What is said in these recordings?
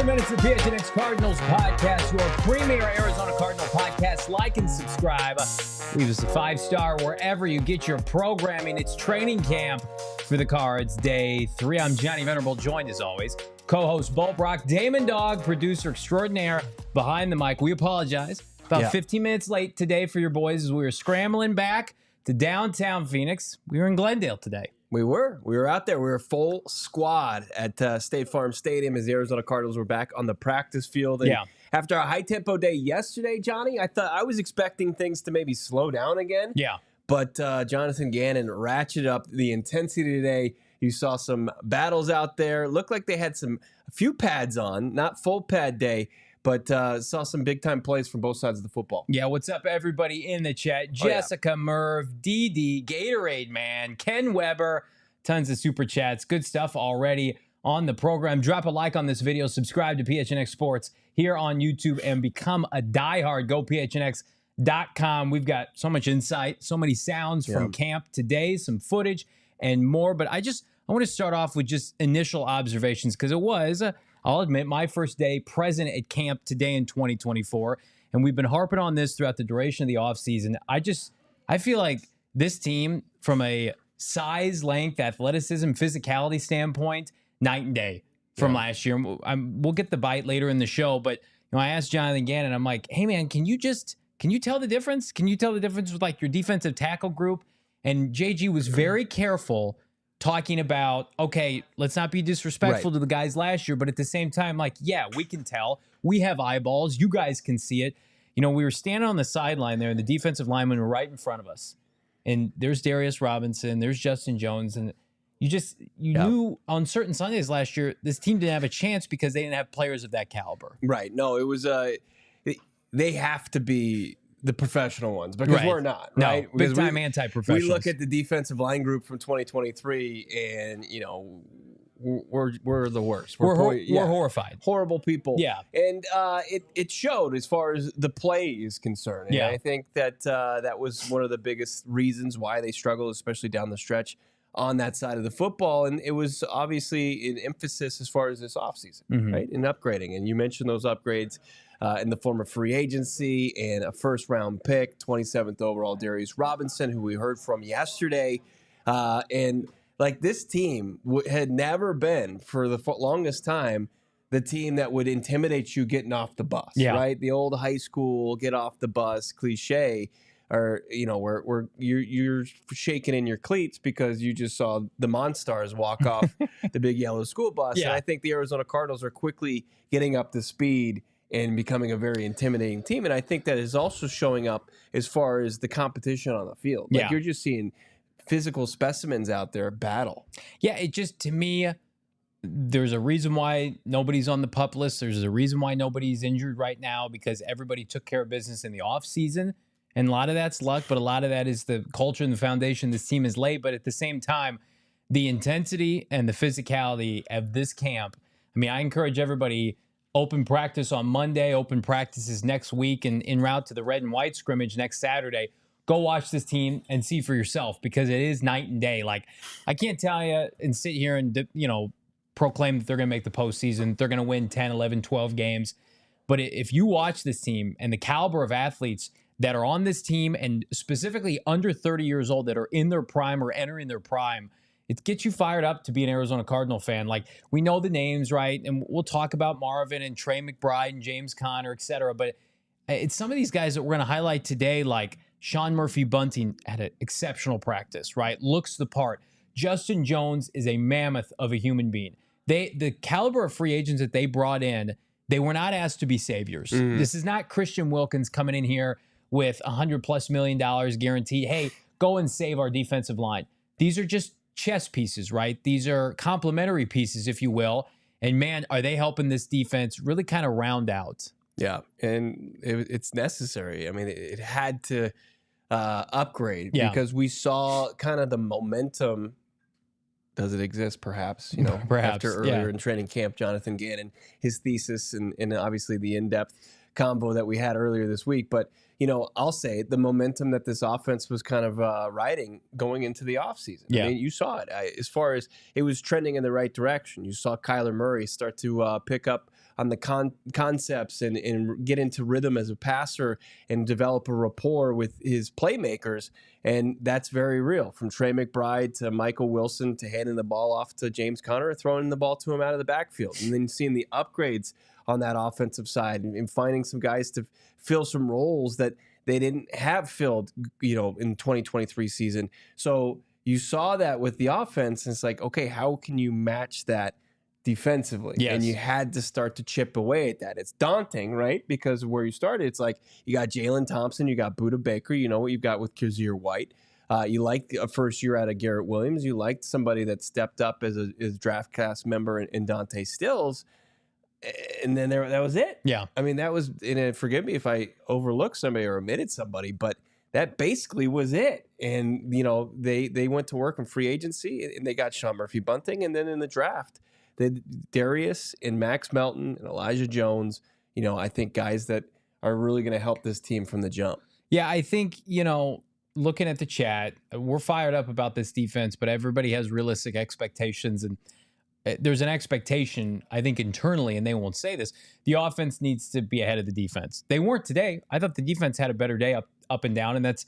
Minutes of PHNX Cardinals podcast, your premier Arizona Cardinal podcast. Like and subscribe. Leave us a 5-star wherever you get your programming. It's training camp for the Cards, day 3. I'm Johnny Venerable, joined as always, co-host Brack, Damon, Dawg, producer extraordinaire behind the mic. We apologize. About 15 minutes late today for your boys as we were scrambling back to downtown Phoenix. We were in Glendale today. We were out there. We were full squad at State Farm Stadium as the Arizona Cardinals were back on the practice field. And after a high-tempo day yesterday, Johnny, I was expecting things to maybe slow down again. Yeah. But Jonathan Gannon ratcheted up the intensity today. You saw some battles out there. Looked like they had a few pads on, not full pad day, but saw some big-time plays from both sides of the football. Yeah, what's up, everybody in the chat? Jessica, Merv, DD, Gatorade Man, Ken Weber, tons of super chats. Good stuff already on the program. Drop a like on this video. Subscribe to PHNX Sports here on YouTube and become a diehard. Go PHNX.com. We've got so much insight, so many sounds from camp today, some footage and more. But I want to start off with just initial observations because it was I'll admit, my first day present at camp today in 2024, and we've been harping on this throughout the duration of the offseason. I feel like this team, from a size, length, athleticism, physicality standpoint, night and day from last year. We'll get the bite later in the show, but I asked Jonathan Gannon, I'm like, hey man, can you tell the difference? Can you tell the difference with like your defensive tackle group? And JG was very careful talking about, okay, let's not be disrespectful to the guys last year, but at the same time, like, yeah, we can tell. We have eyeballs. You guys can see it. We were standing on the sideline there, and the defensive linemen were right in front of us. And there's Darius Robinson, there's Justin Jones, and you knew on certain Sundays last year, this team didn't have a chance because they didn't have players of that caliber. Right. No, it was they have to be the professional ones because we're not, right? No, big time anti-professionals. We look at the defensive line group from 2023 and, we're the worst. We're horrified. Horrible people. Yeah. And it showed as far as the play is concerned. And I think that that was one of the biggest reasons why they struggled, especially down the stretch on that side of the football. And it was obviously an emphasis as far as this offseason, right? And upgrading. And you mentioned those upgrades in the form of free agency and a first-round pick, 27th overall Darius Robinson, who we heard from yesterday. And like this team had never been, for the longest time, the team that would intimidate you getting off the bus, right? The old high school get off the bus cliche, or where you're shaking in your cleats because you just saw the Monstars walk off the big yellow school bus. And I think the Arizona Cardinals are quickly getting up to speed and becoming a very intimidating team. And I think that is also showing up as far as the competition on the field. Like you're just seeing physical specimens out there battle. Yeah, it just, to me, there's a reason why nobody's on the PUP list. There's a reason why nobody's injured right now, because everybody took care of business in the offseason. And a lot of that's luck, but a lot of that is the culture and the foundation this team has laid. But at the same time, the intensity and the physicality of this camp, I encourage everybody, open practice on Monday, open practices next week, and en route to the red and white scrimmage next Saturday. Go watch this team and see for yourself, because it is night and day. Like, I can't tell you and sit here and, proclaim that they're going to make the postseason. They're going to win 10, 11, 12 games. But if you watch this team and the caliber of athletes that are on this team, and specifically under 30 years old that are in their prime or entering their prime, it gets you fired up to be an Arizona Cardinal fan. Like, we know the names, right? And we'll talk about Marvin and Trey McBride and James Conner, et cetera. But it's some of these guys that we're going to highlight today, like Sean Murphy-Bunting had an exceptional practice, right? Looks the part. Justin Jones is a mammoth of a human being. The caliber of free agents that they brought in, they were not asked to be saviors. This is not Christian Wilkins coming in here with $100+ million guaranteed. Hey, go and save our defensive line. These are just chess pieces, right? These are complementary pieces, if you will. And man, are they helping this defense really kind of round out? Yeah, and it's necessary. I mean, it had to upgrade because we saw kind of the momentum. Does it exist? Perhaps, Perhaps, after earlier in training camp, Jonathan Gannon, his thesis, and obviously the in-depth combo that we had earlier this week. But, I'll say the momentum that this offense was kind of riding going into the offseason. Yeah. I mean, you saw it as far as it was trending in the right direction. You saw Kyler Murray start to pick up on the concepts and get into rhythm as a passer and develop a rapport with his playmakers. And that's very real. From Trey McBride to Michael Wilson to handing the ball off to James Conner, throwing the ball to him out of the backfield. And then seeing the upgrades on that offensive side and finding some guys to fill some roles that they didn't have filled, in 2023 season. So you saw that with the offense. And it's like, okay, how can you match that defensively? Yes. And you had to start to chip away at that. It's daunting, right? Because where you started, it's like you got Jaylen Thompson, you got Budda Baker, you know what you've got with Kazir White. You like a first year out of Garrett Williams. You liked somebody that stepped up as a draft class member in Dante Stills. And then that was it. Yeah. I mean, that was, and forgive me if I overlooked somebody or omitted somebody, but that basically was it. And, they went to work in free agency and they got Sean Murphy-Bunting. And then in the draft, Darius and Max Melton and Elijah Jones, I think guys that are really going to help this team from the jump. Yeah, I think, looking at the chat, we're fired up about this defense, but everybody has realistic expectations. And there's an expectation, I think, internally, and they won't say this, the offense needs to be ahead of the defense. They weren't today. I thought the defense had a better day up and down, and that's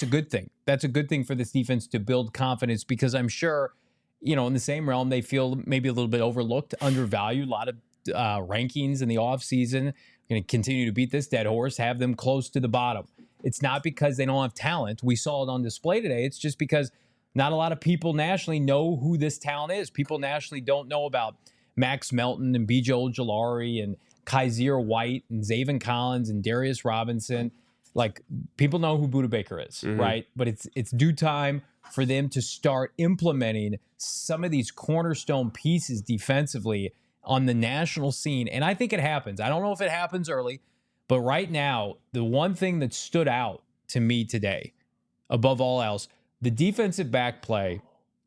a good thing. That's a good thing for this defense to build confidence because I'm sure, in the same realm, they feel maybe a little bit overlooked, undervalued, a lot of rankings in the offseason. Going to continue to beat this dead horse, have them close to the bottom. It's not because they don't have talent. We saw it on display today. It's just because not a lot of people nationally know who this talent is. People nationally don't know about Max Melton and B.J. Ojulari and Kazir White and Zaven Collins and Darius Robinson. Like, people know who Budda Baker is, right? But it's due time for them to start implementing some of these cornerstone pieces defensively on the national scene. And I think it happens. I don't know if it happens early, but right now, the one thing that stood out to me today, above all else, the defensive back play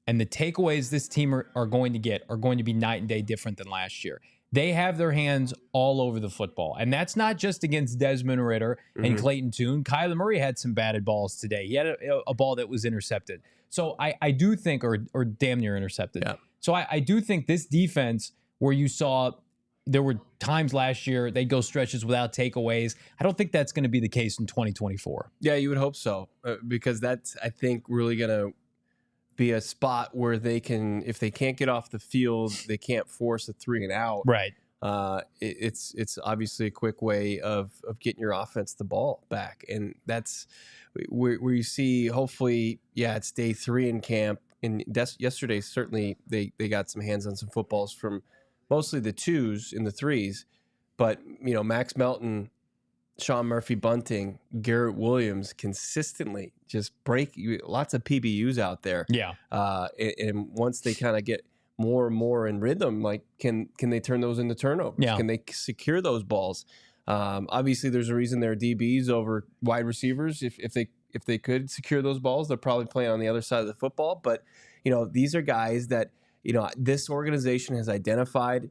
and the takeaways this team are going to get are going to be night and day different than last year. They have their hands all over the football. And that's not just against Desmond Ridder and Clayton Tune. Kyler Murray had some batted balls today. He had a ball that was intercepted. So I do think, or damn near intercepted. Yeah. So I do think this defense, where you saw there were times last year they'd go stretches without takeaways, I don't think that's going to be the case in 2024. Yeah, you would hope so, because that's, I think, really going to be a spot where they can, if they can't get off the field, they can't force a 3 and out. Right. It's obviously a quick way of getting your offense the ball back, and that's where you see. Hopefully, it's day 3 in camp. And yesterday, certainly they got some hands on some footballs from mostly the 2s and the 3s, but Max Melton, Sean Murphy-Bunting, Garrett Williams consistently just break lots of PBUs out there. Yeah. And once they kind of get more and more in rhythm, like can they turn those into turnovers? Yeah. Can they secure those balls? Obviously, there's a reason they're DBs over wide receivers. If they could secure those balls, they're probably playing on the other side of the football. But these are guys that this organization has identified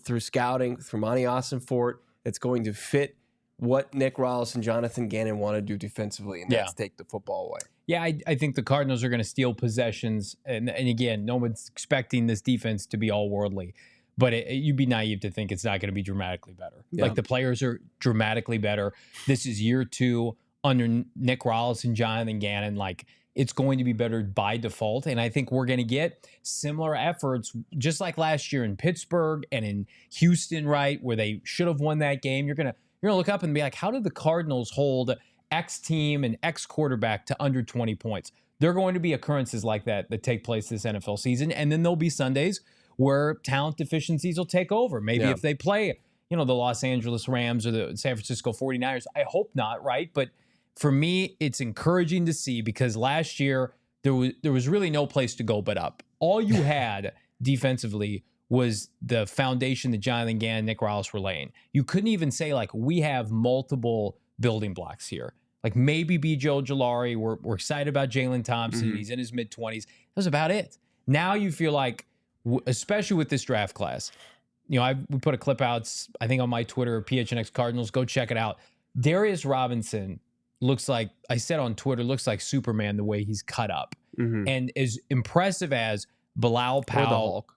through scouting, through Monty Ossenfort, that's going to fit what Nick Rallis and Jonathan Gannon want to do defensively, and that's take the football away. Yeah, I think the Cardinals are going to steal possessions. And again, no one's expecting this defense to be all worldly. But you'd be naive to think it's not going to be dramatically better. Yeah. Like, the players are dramatically better. This is year 2 under Nick Rallis and Jonathan Gannon. Like, it's going to be better by default. And I think we're going to get similar efforts, just like last year in Pittsburgh and in Houston, right, where they should have won that game. You're going to look up and be like, how did the Cardinals hold X team and X quarterback to under 20 points? There are going to be occurrences like that take place this NFL season. And then there'll be Sundays where talent deficiencies will take over. Maybe if they play, the Los Angeles Rams or the San Francisco 49ers. I hope not, right? But for me, it's encouraging to see because last year there was really no place to go but up. All you had defensively was the foundation that Jonathan Gannon and Nick Rallis were laying. You couldn't even say, like, we have multiple building blocks here. Like, maybe B. Joe Ojulari. We're excited about Jaylen Thompson. He's in his mid-20s. That was about it. Now you feel like, especially with this draft class, we put a clip out, I think, on my Twitter, PHNX Cardinals. Go check it out. Darius Robinson looks like, I said on Twitter, looks like Superman the way he's cut up. And as impressive as Bilal Powell,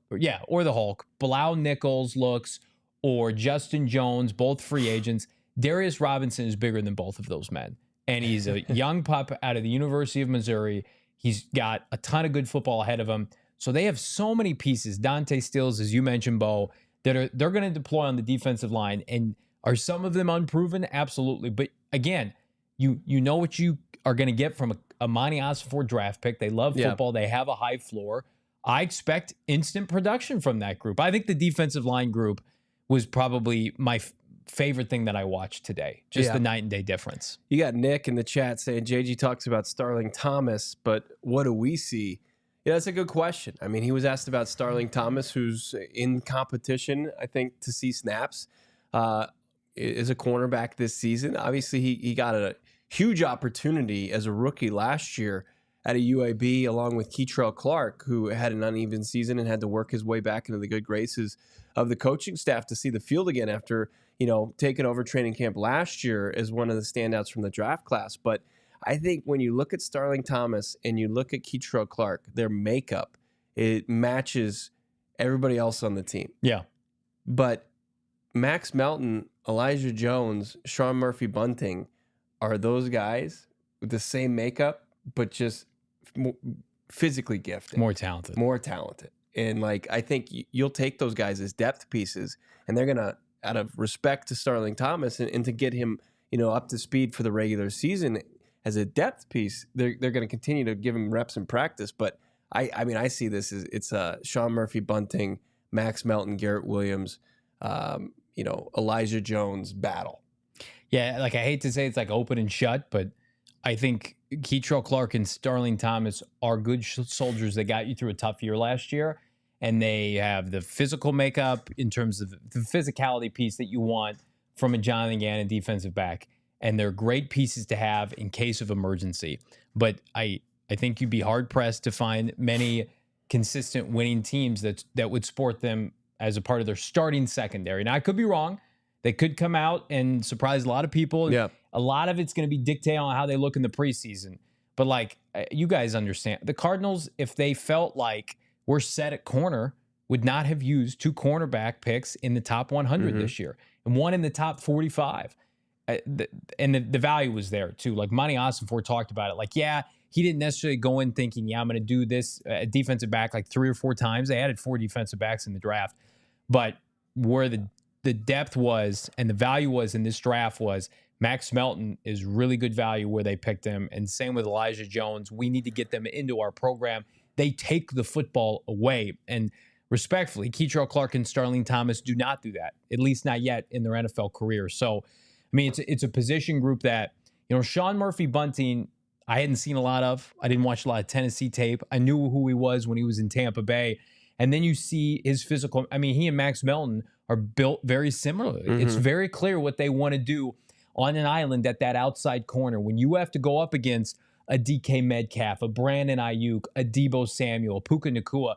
or the Hulk, Bilal Nichols looks, or Justin Jones, both free agents, Darius Robinson is bigger than both of those men. And he's a young pup out of the University of Missouri. He's got a ton of good football ahead of him. So they have so many pieces. Dante Stills, as you mentioned, Bo, they're going to deploy on the defensive line. And are some of them unproven? Absolutely. But again, you know what you are going to get from a Monty Ossenfort draft pick. They love football. They have a high floor. I expect instant production from that group. I think the defensive line group was probably my favorite thing that I watched today. Just the night and day difference. You got Nick in the chat saying JG talks about Starling Thomas, but what do we see? Yeah, that's a good question. I mean, he was asked about Starling Thomas, who's in competition, I think, to see snaps as a cornerback this season. Obviously, he got a huge opportunity as a rookie last year at a UAB, along with Keitrell Clark, who had an uneven season and had to work his way back into the good graces of the coaching staff to see the field again after, taking over training camp last year as one of the standouts from the draft class. But I think when you look at Starling Thomas and you look at Keitrell Clark, their makeup, it matches everybody else on the team. Yeah. But Max Melton, Elijah Jones, Sean Murphy-Bunting are those guys with the same makeup, but just physically gifted. More talented. And I think you'll take those guys as depth pieces, and they're going to, out of respect to Starling Thomas and to get him, up to speed for the regular season as a depth piece, they're going to continue to give him reps in practice. But I see this as it's a Sean Murphy-Bunting, Max Melton, Garrett Williams, Elijah Jones battle. Yeah, I hate to say it's open and shut, but I think Keitrell Clark and Starling Thomas are good soldiers that got you through a tough year last year, and they have the physical makeup in terms of the physicality piece that you want from a Jonathan Gannon defensive back, and they're great pieces to have in case of emergency. But I think you'd be hard-pressed to find many consistent winning teams that would sport them as a part of their starting secondary. Now, I could be wrong. They could come out and surprise a lot of people. Yeah. A lot of it's going to be dictated on how they look in the preseason. But you guys understand, the Cardinals, if they felt like we're set at corner, would not have used 2 cornerback picks in the top 100 this year and one in the top 45. And the value was there too. Monty Ossenfort talked about it. He didn't necessarily go in thinking, I'm going to do this defensive back 3 or 4 times. They added 4 defensive backs in the draft. But where the depth was and the value was in this draft was Max Melton is really good value where they picked him. And same with Elijah Jones. We need to get them into our program. They take the football away. And respectfully, Keitrell Clark and Starling Thomas do not do that, at least not yet in their NFL career. So, it's a position group that, Sean Murphy-Bunting, I hadn't seen a lot of. I didn't watch a lot of Tennessee tape. I knew who he was when he was in Tampa Bay. And then you see his physical. He and Max Melton are built very similarly. It's very clear what they want to do on an island at that outside corner. When you have to go up against a DK Metcalf, a Brandon Ayuk, a Deebo Samuel, Puka Nacua,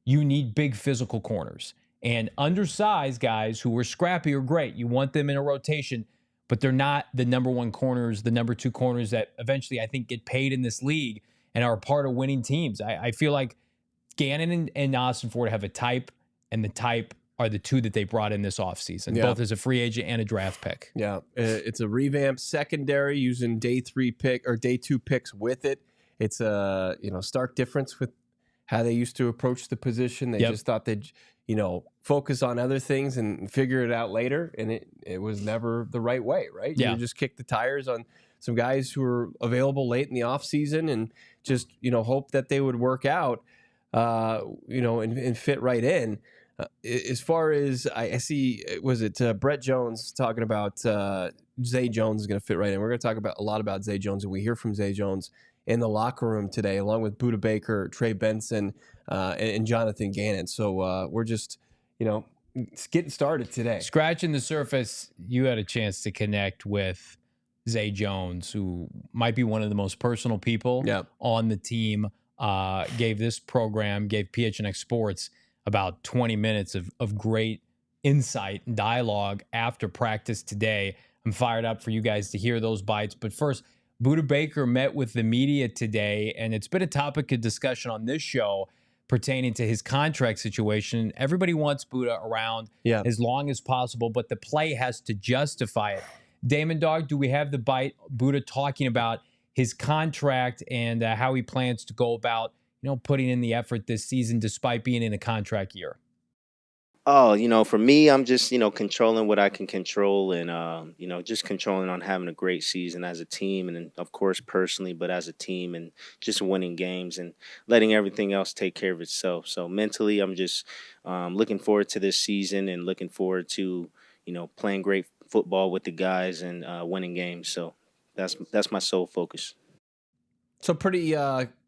you need big physical corners. And undersized guys who are scrappy are great. You want them in a rotation, but they're not the number 1 corners, the number 2 corners that eventually I think get paid in this league and are a part of winning teams. I feel like Gannon and Ossenfort have a type, and the type are the 2 that they brought in this offseason, both as a free agent and a draft pick. Yeah, it's a revamped secondary using day 2 picks with it. It's a stark difference with how they used to approach the position. They just thought they'd focus on other things and figure it out later, and it was never the right way, right? Yeah. You just kick the tires on some guys who were available late in the offseason and just hope that they would work out, and fit right in. As far as I see, was it Brett Jones talking about Zay Jones is going to fit right in. We're going to talk about a lot about Zay Jones, and we hear from Zay Jones in the locker room today, along with Budda Baker, Trey Benson, and Jonathan Gannon. So we're just, it's getting started today. Scratching the surface, you had a chance to connect with Zay Jones, who might be one of the most personal people on the team. Gave this program, gave PHNX Sports about 20 minutes of great insight and dialogue after practice today. I'm fired up for you guys to hear those bites. But first, Budda Baker met with the media today, and it's been a topic of discussion on this show pertaining to his contract situation. Everybody wants Budda around as long as possible, but the play has to justify it. Damon, Dawg, do we have the bite? Budda talking about his contract and how he plans to go about, putting in the effort this season despite being in a contract year. Oh, for me, I'm just, controlling what I can control and, just controlling on having a great season as a team and, of course, personally, but as a team and just winning games and letting everything else take care of itself. So mentally, I'm just looking forward to this season and looking forward to, playing great football with the guys and winning games. So that's my sole focus. So pretty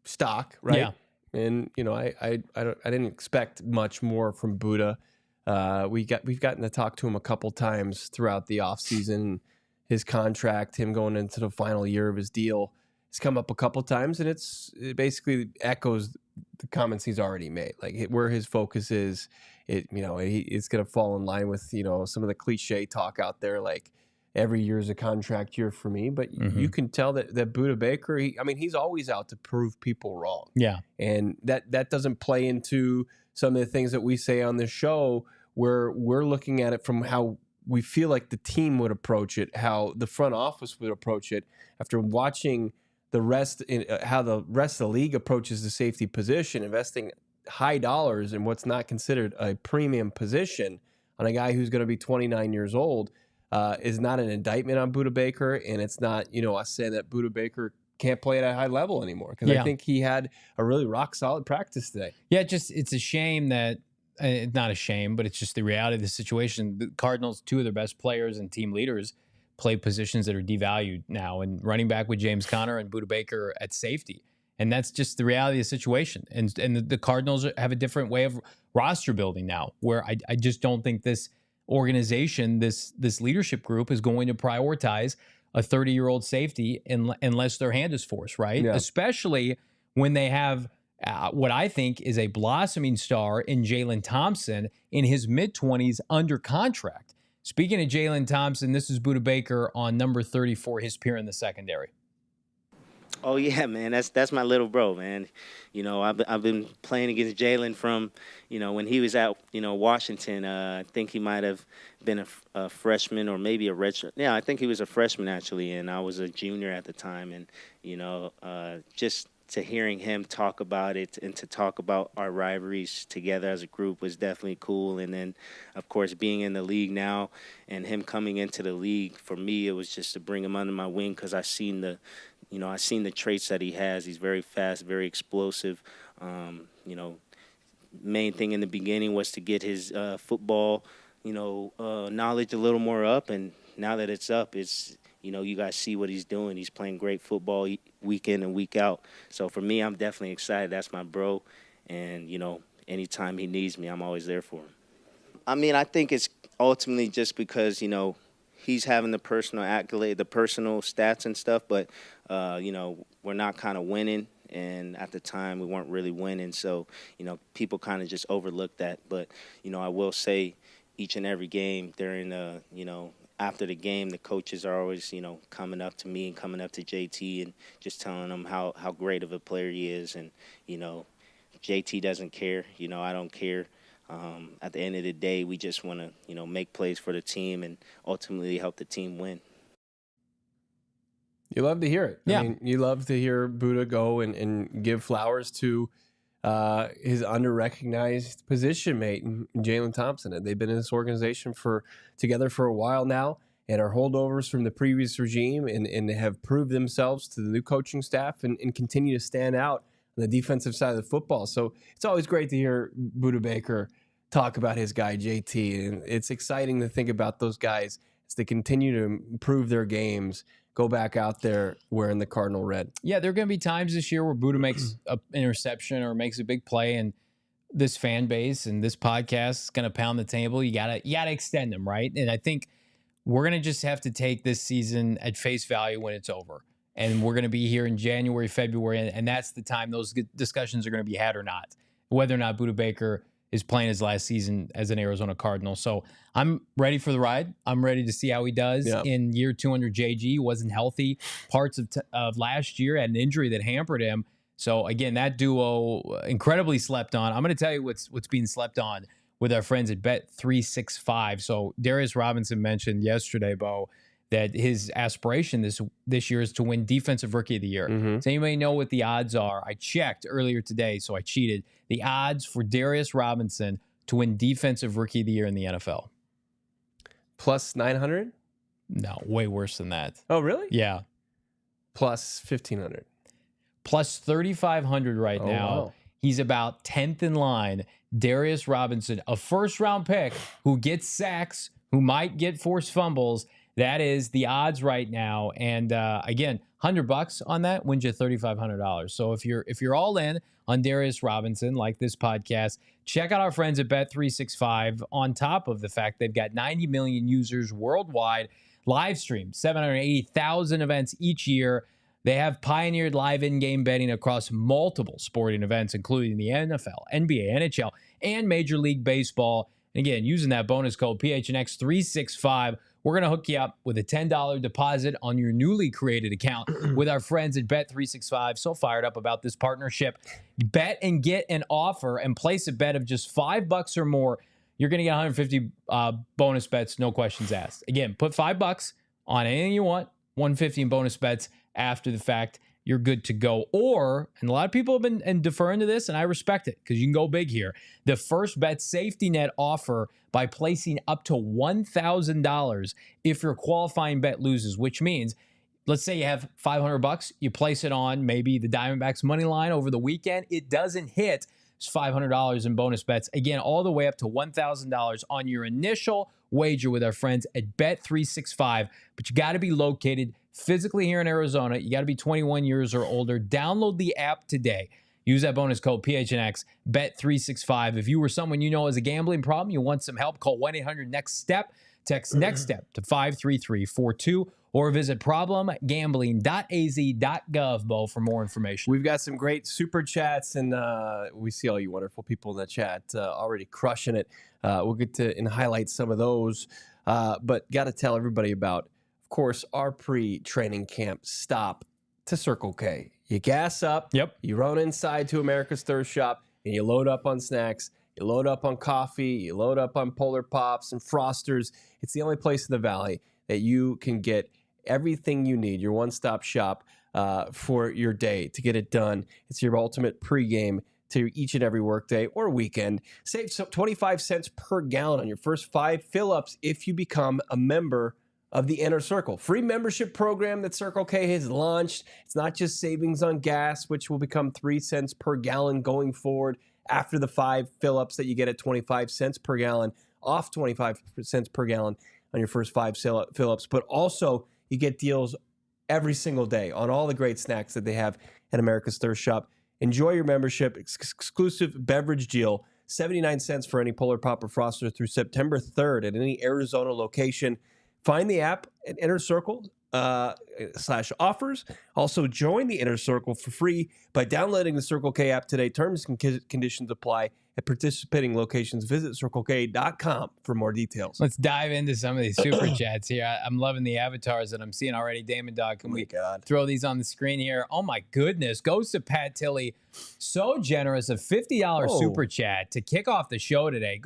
stock, right? Yeah. And I didn't expect much more from Budda. We've gotten to talk to him a couple times throughout the offseason. His contract, him going into the final year of his deal, has come up a couple times, and it basically echoes the comments he's already made. Like where his focus is, it's going to fall in line with some of the cliche talk out there, like every year is a contract year for me. But you can tell that Budda Baker, he's always out to prove people wrong. Yeah. And that doesn't play into some of the things that we say on this show, where we're looking at it from how we feel like the team would approach it, how the front office would approach it after watching how the rest of the league approaches the safety position, investing high dollars in what's not considered a premium position on a guy who's going to be 29 years old. Is not an indictment on Budda Baker, and it's not, us saying that Budda Baker can't play at a high level anymore, because I think he had a really rock solid practice today. Yeah, it's a shame that, not a shame, but it's just the reality of the situation. The Cardinals, two of their best players and team leaders, play positions that are devalued now, and running back with James Conner and Budda Baker at safety. And that's just the reality of the situation. And the Cardinals have a different way of roster building now, where I just don't think this organization, this leadership group is going to prioritize a 30-year-old safety unless their hand is forced, right? Yeah. Especially when they have what I think is a blossoming star in Jaylen Thompson in his mid-20s under contract. Speaking of Jaylen Thompson, this is Budda Baker on number 34, his peer in the secondary. Oh yeah, man, that's my little bro, man. I've been playing against Jaylen from, when he was at, Washington. I think he might have been a freshman or maybe a redshirt. Yeah, I think he was a freshman actually, and I was a junior at the time. And just to hearing him talk about it and to talk about our rivalries together as a group was definitely cool. And then, of course, being in the league now and him coming into the league, for me, it was just to bring him under my wing, because I seen the traits that he has. He's very fast, very explosive. Main thing in the beginning was to get his football, knowledge a little more up. And now that it's up, it's, you guys see what he's doing. He's playing great football week in and week out. So for me, I'm definitely excited. That's my bro. And, anytime he needs me, I'm always there for him. I think it's ultimately just because, he's having the personal accolade, the personal stats and stuff, but, we're not kind of winning. And at the time, we weren't really winning. So, people kind of just overlooked that. But, I will say each and every game during after the game, the coaches are always, coming up to me and coming up to JT and just telling them how great of a player he is. And, JT doesn't care. I don't care. At the end of the day, we just want to, make plays for the team and ultimately help the team win. You love to hear it. Yeah. You love to hear Budda go and give flowers to his under-recognized position mate, Jaylen Thompson. And they've been in this organization together for a while now, and are holdovers from the previous regime, and have proved themselves to the new coaching staff and continue to stand out on the defensive side of the football. So it's always great to hear Budda Baker talk about his guy, JT. And it's exciting to think about those guys as they continue to improve their games, go back out there wearing the Cardinal red. Yeah, there are going to be times this year where Buddha makes an interception or makes a big play, and this fan base and this podcast is going to pound the table. You gotta extend them, right? And I think we're going to just have to take this season at face value when it's over. And we're going to be here in January, February, and that's the time those discussions are going to be had or not, whether or not Buddha Baker is playing his last season as an Arizona Cardinal. So I'm ready for the ride. I'm ready to see how he does in year 200 JG. He wasn't healthy parts of last year, had an injury that hampered him. So again, that duo incredibly slept on. I'm going to tell you what's being slept on with our friends at Bet365. So Darius Robinson mentioned yesterday, Bo, that his aspiration this year is to win Defensive Rookie of the Year. Does anybody know what the odds are? I checked earlier today, so I cheated. The odds for Darius Robinson to win Defensive Rookie of the Year in the NFL. Plus 900? No, way worse than that. Oh, really? Yeah. Plus 1,500. Plus 3,500 right now. Wow. He's about 10th in line. Darius Robinson, a first-round pick who gets sacks, who might get forced fumbles. That is the odds right now. And again, $100 on that wins you $3,500. So if you're all in on Darius Robinson, like this podcast, check out our friends at Bet365. On top of the fact they've got 90 million users worldwide, live streamed 780,000 events each year. They have pioneered live in-game betting across multiple sporting events, including the NFL, NBA, NHL, and Major League Baseball. And again, using that bonus code PHNX365, we're going to hook you up with a $10 deposit on your newly created account with our friends at Bet365. So fired up about this partnership. Bet and get an offer and place a bet of just $5 or more. You're going to get 150 bonus bets, no questions asked. Again, put $5 on anything you want, 150 in bonus bets after the fact. You're good to go. Or, and a lot of people have been deferring to this, and I respect it because you can go big here. The first bet safety net offer by placing up to $1,000 if your qualifying bet loses, which means, let's say you have $500, you place it on maybe the Diamondbacks money line over the weekend. It doesn't hit. It's $500 in bonus bets. Again, all the way up to $1,000 on your initial wager with our friends at Bet365. But you got to be located physically here in Arizona. You got to be 21 years or older. Download the app today. Use that bonus code PHNX, Bet365. If you or someone you know has a gambling problem, you want some help, call 1-800-NEXT-STEP. Text NEXT STEP to 53342 or visit problemgambling.az.gov, Bo, for more information. We've got some great super chats, and we see all you wonderful people in the chat already crushing it. We'll get to and highlight some of those, but got to tell everybody about, of course, our pre-training camp stop to Circle K. You gas up, you run inside to America's Thirst Shop, and you load up on snacks. You load up on coffee, you load up on Polar Pops and Frosters. It's the only place in the Valley that you can get everything you need, your one-stop shop for your day to get it done. It's your ultimate pregame to each and every workday or weekend. Save 25 cents per gallon on your first 5 fill-ups if you become a member of the Inner Circle. Free membership program that Circle K has launched. It's not just savings on gas, which will become 3 cents per gallon going forward after the 5 fill-ups that you get at 25 cents per gallon, off 25 cents per gallon on your first 5 fill-ups. But also, you get deals every single day on all the great snacks that they have at America's Thirst Shop. Enjoy your membership. Exclusive beverage deal, 79 cents for any Polar Pop or Froster through September 3rd at any Arizona location. Find the app at Inner Circle /offers. Also, join the Inner Circle for free by downloading the Circle K app today. Terms and conditions apply at participating locations. Visit CircleK.com for more details. Let's dive into some of these super chats here. I'm loving the avatars that I'm seeing already. Damon, Dawg, can we throw these on the screen here? Oh, my goodness. Goes to Pat Tilley. So generous. A $50 super chat to kick off the show today.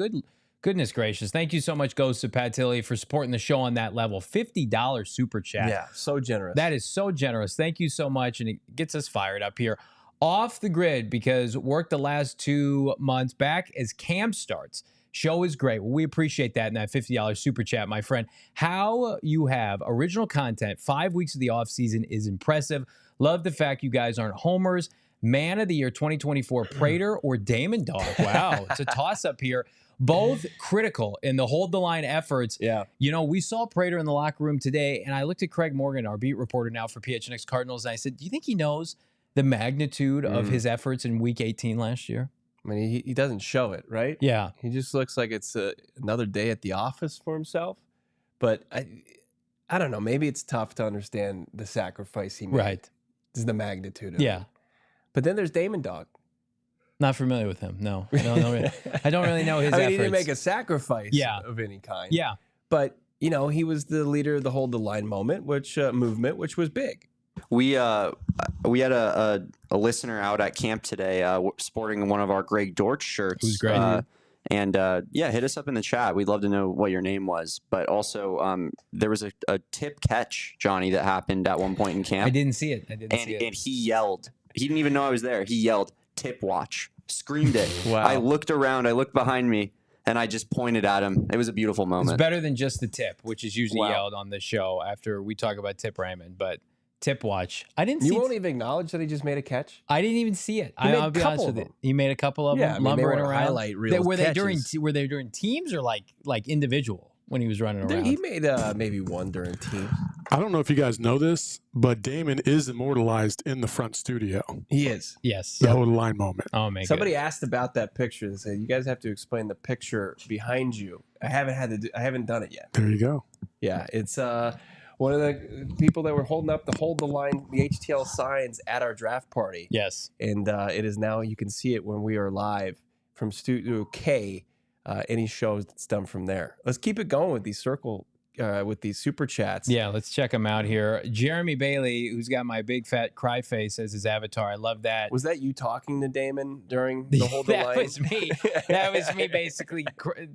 Goodness gracious. Thank you so much, Goes to Pat Tilley, for supporting the show on that level. $50 super chat. Yeah, so generous. That is so generous. Thank you so much. And it gets us fired up here. Off the grid, because worked the last 2 months back as camp starts. Show is great. Well, we appreciate that in that $50 super chat, my friend. How you have original content 5 weeks of the off season is impressive. Love the fact you guys aren't homers. Man of the Year 2024, Prater or Damon, Dawg? Wow, it's a toss-up here. Both critical in the hold the line efforts. Yeah. You know, we saw Prater in the locker room today, and I looked at Craig Morgan, our beat reporter now for PHNX Cardinals, and I said, do you think he knows the magnitude of his efforts in Week 18 last year? I mean, he doesn't show it, right? Yeah. He just looks like it's another day at the office for himself. But I don't know. Maybe it's tough to understand the sacrifice he made. Right. This is the magnitude of it. But then there's Damon, Dawg. Not familiar with him. No. I don't really know his efforts. He didn't make a sacrifice of any kind. Yeah. But, you know, he was the leader of the hold the line movement, which was big. We had a listener out at camp today sporting one of our Greg Dortch shirts. Who's great. And hit us up in the chat. We'd love to know what your name was. But also, there was a tip catch, Johnny, that happened at one point in camp. I didn't see it. And he yelled. He didn't even know I was there. He yelled, "Tip watch." Screamed it. Wow. I looked around. I looked behind me. And I just pointed at him. It was a beautiful moment. It's better than just the tip, which is usually yelled on the show after we talk about Tip Raymond. But tip watch. I didn't see. You won't even acknowledge that he just made a catch? I didn't even see it. I'll be honest with you. He made a couple of them, lumbering around. Highlight reel were they catches. during teams or like individual when he was running around? He made maybe one during team. I don't know if you guys know this, but Damon is immortalized in the front studio. He is. Yes. The hold the line moment. Oh man. Somebody asked about that picture. They said, you guys have to explain the picture behind you. I haven't done it yet. There you go. Yeah, it's one of the people that were holding up the hold the line, the HTL signs at our draft party. Yes. And it is now, you can see it when we are live from Studio K. Any shows that's done from there. Let's keep it going with these with these super chats. Yeah, let's check them out here. Jeremy Bailey, who's got my big fat cry face as his avatar. I love that. Was that you talking to Damon during the hold the line? That was me. That was me basically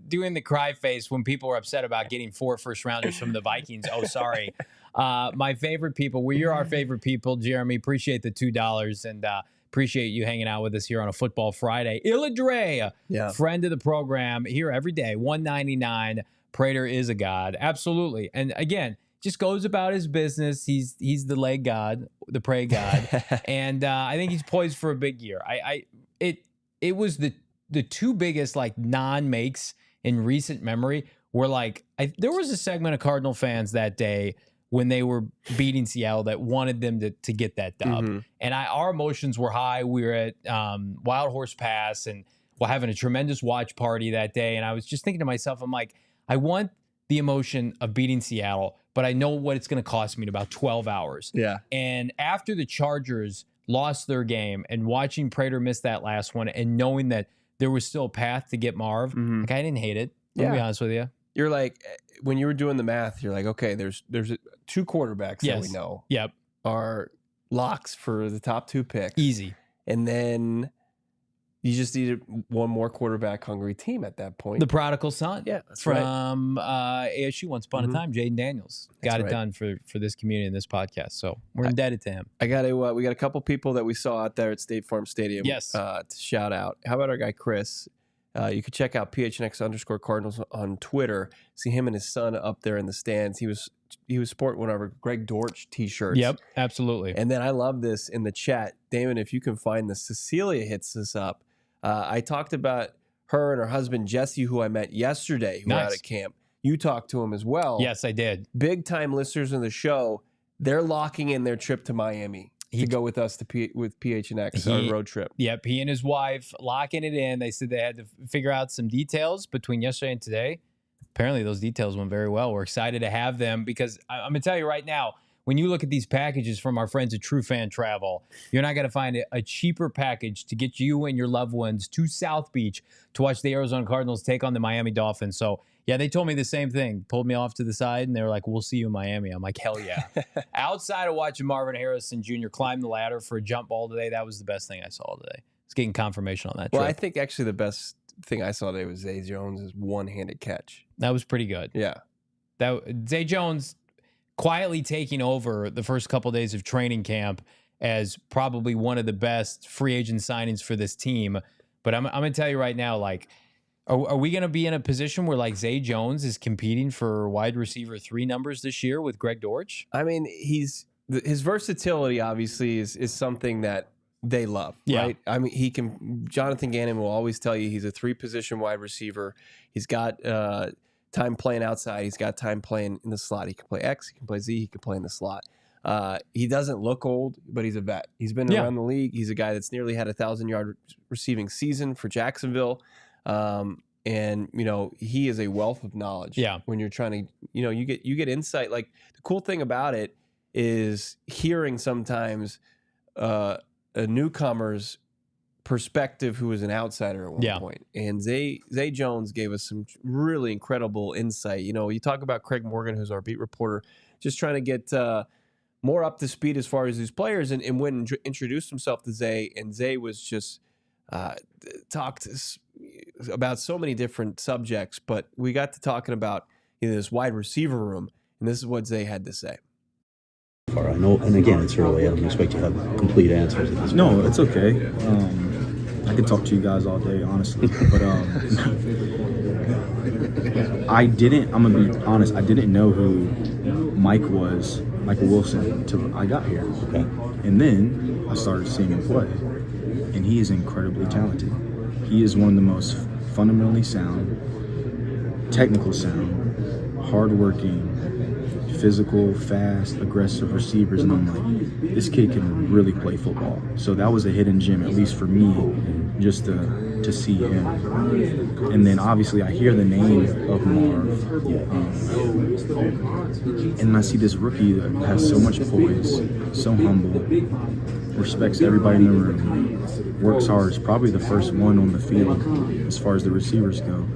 doing the cry face when people were upset about getting 4 first-rounders from the Vikings. Oh, sorry. My favorite people. Well, you're our favorite people, Jeremy. Appreciate the $2 and appreciate you hanging out with us here on a Football Friday. Illadre, friend of the program, here every day, $1.99. Prater is a god. Absolutely. And again, just goes about his business. He's the leg god, the prey god. And I think he's poised for a big year. It was the two biggest like non-makes in recent memory were like, there was a segment of Cardinal fans that day when they were beating Seattle that wanted them to get that dub. And our emotions were high. We were at Wild Horse Pass and we're having a tremendous watch party that day. And I was just thinking to myself, I'm like, I want the emotion of beating Seattle, but I know what it's going to cost me in about 12 hours. Yeah. And after the Chargers lost their game and watching Prater miss that last one and knowing that there was still a path to get Marv, like I didn't hate it. I'll be honest with you. You're like, when you were doing the math, you're like, okay, there's 2 quarterbacks that we know are locks for the top 2 picks. Easy. And then you just needed one more quarterback hungry team at that point. The prodigal son. Yeah, that's from ASU once upon a time, Jaden Daniels. Got it done for this community and this podcast. So we're indebted to him. I got we got a couple people that we saw out there at State Farm Stadium to shout out. How about our guy Chris? You could check out PHNX_Cardinals on Twitter. See him and his son up there in the stands. He was sporting one of our Greg Dortch t-shirts. Yep, absolutely. And then I love this in the chat. Damon, if you can find this, Cecilia hits this up. I talked about her and her husband, Jesse, who I met yesterday, who were out at camp. You talked to him as well. Yes, I did. Big time listeners in the show. They're locking in their trip to Miami to go with us with PHNX, our road trip. Yep, he and his wife locking it in. They said they had to figure out some details between yesterday and today. Apparently, those details went very well. We're excited to have them because I'm going to tell you right now, when you look at these packages from our friends at True Fan Travel, you're not going to find a cheaper package to get you and your loved ones to South Beach to watch the Arizona Cardinals take on the Miami Dolphins. So, yeah, they told me the same thing. Pulled me off to the side, and they were like, we'll see you in Miami. I'm like, hell yeah. Outside of watching Marvin Harrison Jr. climb the ladder for a jump ball today, that was the best thing I saw today. It's getting confirmation on that trip. Well, I think actually the best thing I saw today was Zay Jones' one-handed catch. That was pretty good. Yeah. Zay Jones quietly taking over the first couple of days of training camp as probably one of the best free agent signings for this team. But I'm going to tell you right now, like, are we going to be in a position where like Zay Jones is competing for wide receiver 3 numbers this year with Greg Dortch? I mean, his versatility obviously is something that they love, right? I mean, Jonathan Gannon will always tell you he's a 3-position wide receiver. He's got time playing outside. He's got time playing in the slot. He can play X, he can play Z, he can play in the slot. He doesn't look old, but he's a vet. He's been around the league. He's a guy that's nearly had a 1,000-yard receiving season for Jacksonville. And, you know, he is a wealth of knowledge. Yeah. When you're trying to, you know, you get insight. Like, the cool thing about it is hearing sometimes a newcomer's perspective who was an outsider at one point. And Zay Jones gave us some really incredible insight. You know, you talk about Craig Morgan, who's our beat reporter, just trying to get more up to speed as far as these players, and went and introduced himself to Zay, and Zay was just talked about so many different subjects, but we got to talking about, you know, this wide receiver room, and this is what Zay had to say. I know, and again, it's early. I don't expect you to have complete answers at this point. No, it's okay. I could talk to you guys all day, honestly, but I'm gonna be honest, I didn't know who Michael Wilson, until I got here. Okay. And then I started seeing him play, and he is incredibly talented. He is one of the most fundamentally sound, technical sound, hardworking, physical, fast, aggressive receivers, and I'm like, this kid can really play football. So that was a hidden gem, at least for me, just to see him. And then obviously I hear the name of Marv, and I see this rookie that has so much poise, so humble, respects everybody in the room, works hard, is probably the first one on the field as far as the receivers go,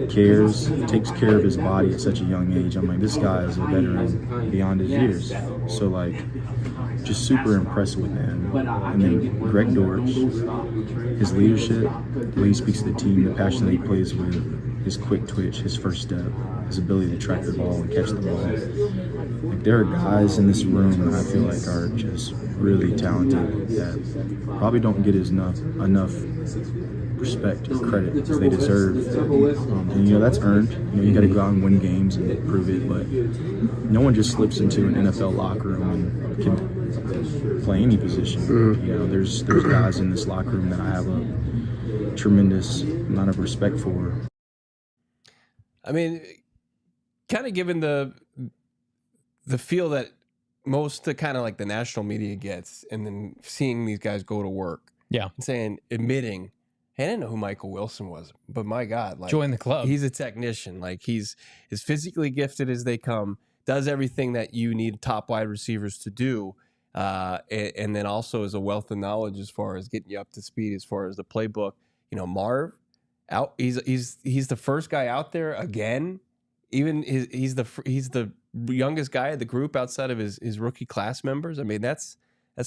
cares, takes care of his body at such a young age. I'm like, this guy is a veteran beyond his years. So, like, just super impressed with him. And then Greg Dortch, his leadership, the way he speaks to the team, the passion that he plays with, his quick twitch, his first step, his ability to track the ball and catch the ball. Like, there are guys in this room that I feel like are just really talented that probably don't get enough respect or credit as they deserve. And, you know, that's earned. You know, you got to go out and win games and prove it, but no one just slips into an NFL locker room and can play any position. You know, there's guys in this locker room that I have a tremendous amount of respect for. I mean, kind of given the feel that most kind of like the national media gets, and then seeing these guys go to work, and admitting, hey, I didn't know who Michael Wilson was, but my God, like, join the club. He's a technician. Like, he's as physically gifted as they come, does everything that you need top wide receivers to do, and then also is a wealth of knowledge as far as getting you up to speed as far as the playbook. You know, Marv, he's the first guy out there again. Even he's the youngest guy of the group outside of his rookie class members. I mean, that's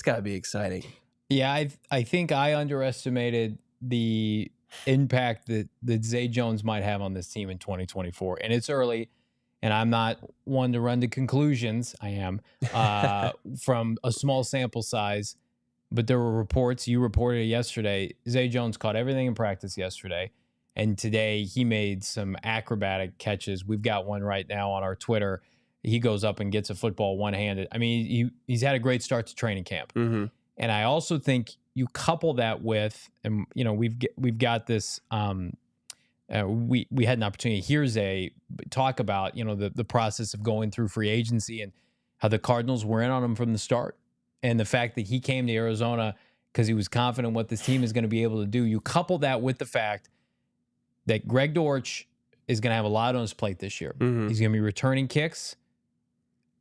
got to be exciting. Yeah, I think I underestimated the impact that Zay Jones might have on this team in 2024. And it's early, and I'm not one to run to conclusions. I am from a small sample size. But there were reports, you reported it yesterday, Zay Jones caught everything in practice yesterday. And today he made some acrobatic catches. We've got one right now on our Twitter. He goes up and gets a football one-handed. I mean, he's had a great start to training camp. Mm-hmm. And I also think you couple that with, and you know, we've got this. We had an opportunity to hear Zay talk about, you know, the process of going through free agency and how the Cardinals were in on him from the start, and the fact that he came to Arizona because he was confident what this team is going to be able to do. You couple that with the fact that Greg Dortch is going to have a lot on his plate this year. Mm-hmm. He's going to be returning kicks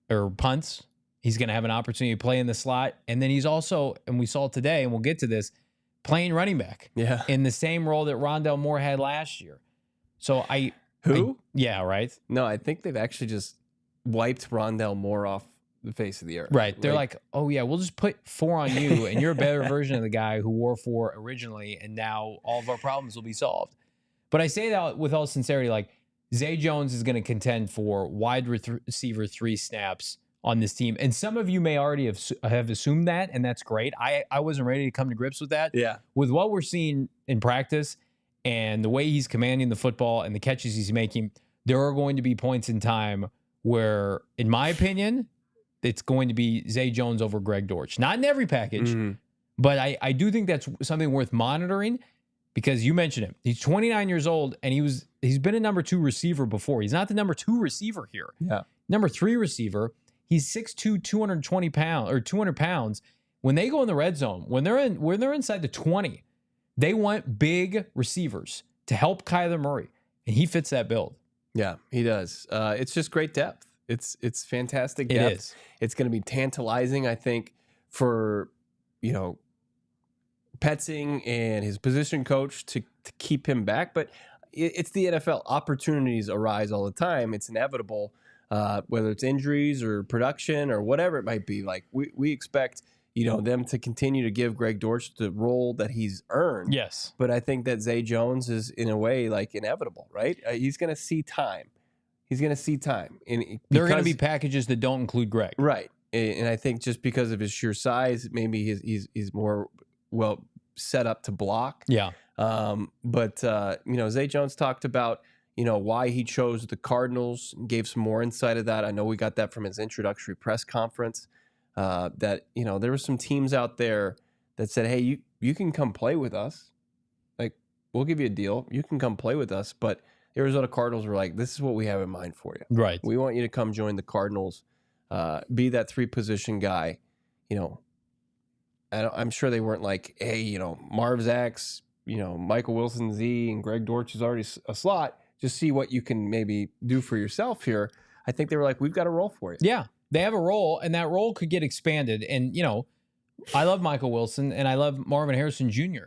or punts. He's going to have an opportunity to play in the slot. And then he's also, and we saw today, and we'll get to this, playing running back in the same role that Rondale Moore had last year. So yeah, right? No, I think they've actually just wiped Rondale Moore off the face of the earth. Right. They're like, oh, yeah, we'll just put 4 on you, and you're a better version of the guy who wore 4 originally, and now all of our problems will be solved. But I say that with all sincerity, like, Zay Jones is going to contend for wide receiver 3 snaps on this team. And some of you may already have assumed that, and that's great. I wasn't ready to come to grips with that. Yeah. With what we're seeing in practice and the way he's commanding the football and the catches he's making, there are going to be points in time where, in my opinion, it's going to be Zay Jones over Greg Dortch. Not in every package, But I do think that's something worth monitoring because you mentioned him. He's 29 years old, and he's been a number 2 receiver before. He's not the number 2 receiver here. Yeah. Number 3 receiver. He's 6'2", 220 pounds or 200 pounds. When they go in the red zone, when they're inside the 20, they want big receivers to help Kyler Murray, and he fits that build. Yeah, he does. It's just great depth. It's fantastic depth. It is. It's going to be tantalizing, I think, for Petzing and his position coach to keep him back. But it's the NFL. Opportunities arise all the time. It's inevitable, whether it's injuries or production or whatever it might be. Like we expect them to continue to give Greg Dortch the role that he's earned. Yes. But I think that Zay Jones is, in a way, like inevitable, right? He's going to see time. He's going to see time. There are going to be packages that don't include Greg. Right. And I think just because of his sheer size, maybe he's more well set up to block. Yeah. But Zay Jones talked about, why he chose the Cardinals and gave some more insight of that. I know we got that from his introductory press conference. That there were some teams out there that said, hey, you can come play with us. Like, we'll give you a deal. You can come play with us. But the Arizona Cardinals were like, this is what we have in mind for you. Right. We want you to come join the Cardinals, be that 3-position guy. I'm sure they weren't like, hey, Marv's X, Michael Wilson Z, and Greg Dortch is already a slot. Just see what you can maybe do for yourself here. I think they were like, we've got a role for you. Yeah. They have a role, and that role could get expanded. And, I love Michael Wilson, and I love Marvin Harrison Jr.,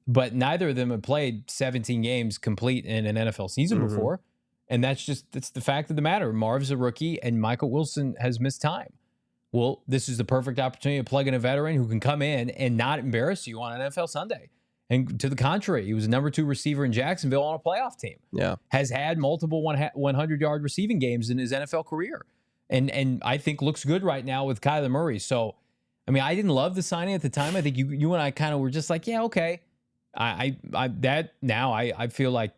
but neither of them have played 17 games complete in an NFL season before. And that's the fact of the matter. Marv's a rookie, and Michael Wilson has missed time. Well, this is the perfect opportunity to plug in a veteran who can come in and not embarrass you on an NFL Sunday. And to the contrary, he was a number 2 receiver in Jacksonville on a playoff team. Yeah. Has had multiple 100-yard receiving games in his NFL career. And I think looks good right now with Kyler Murray. So, I mean, I didn't love the signing at the time. I think you and I kind of were just like, yeah, okay. I feel like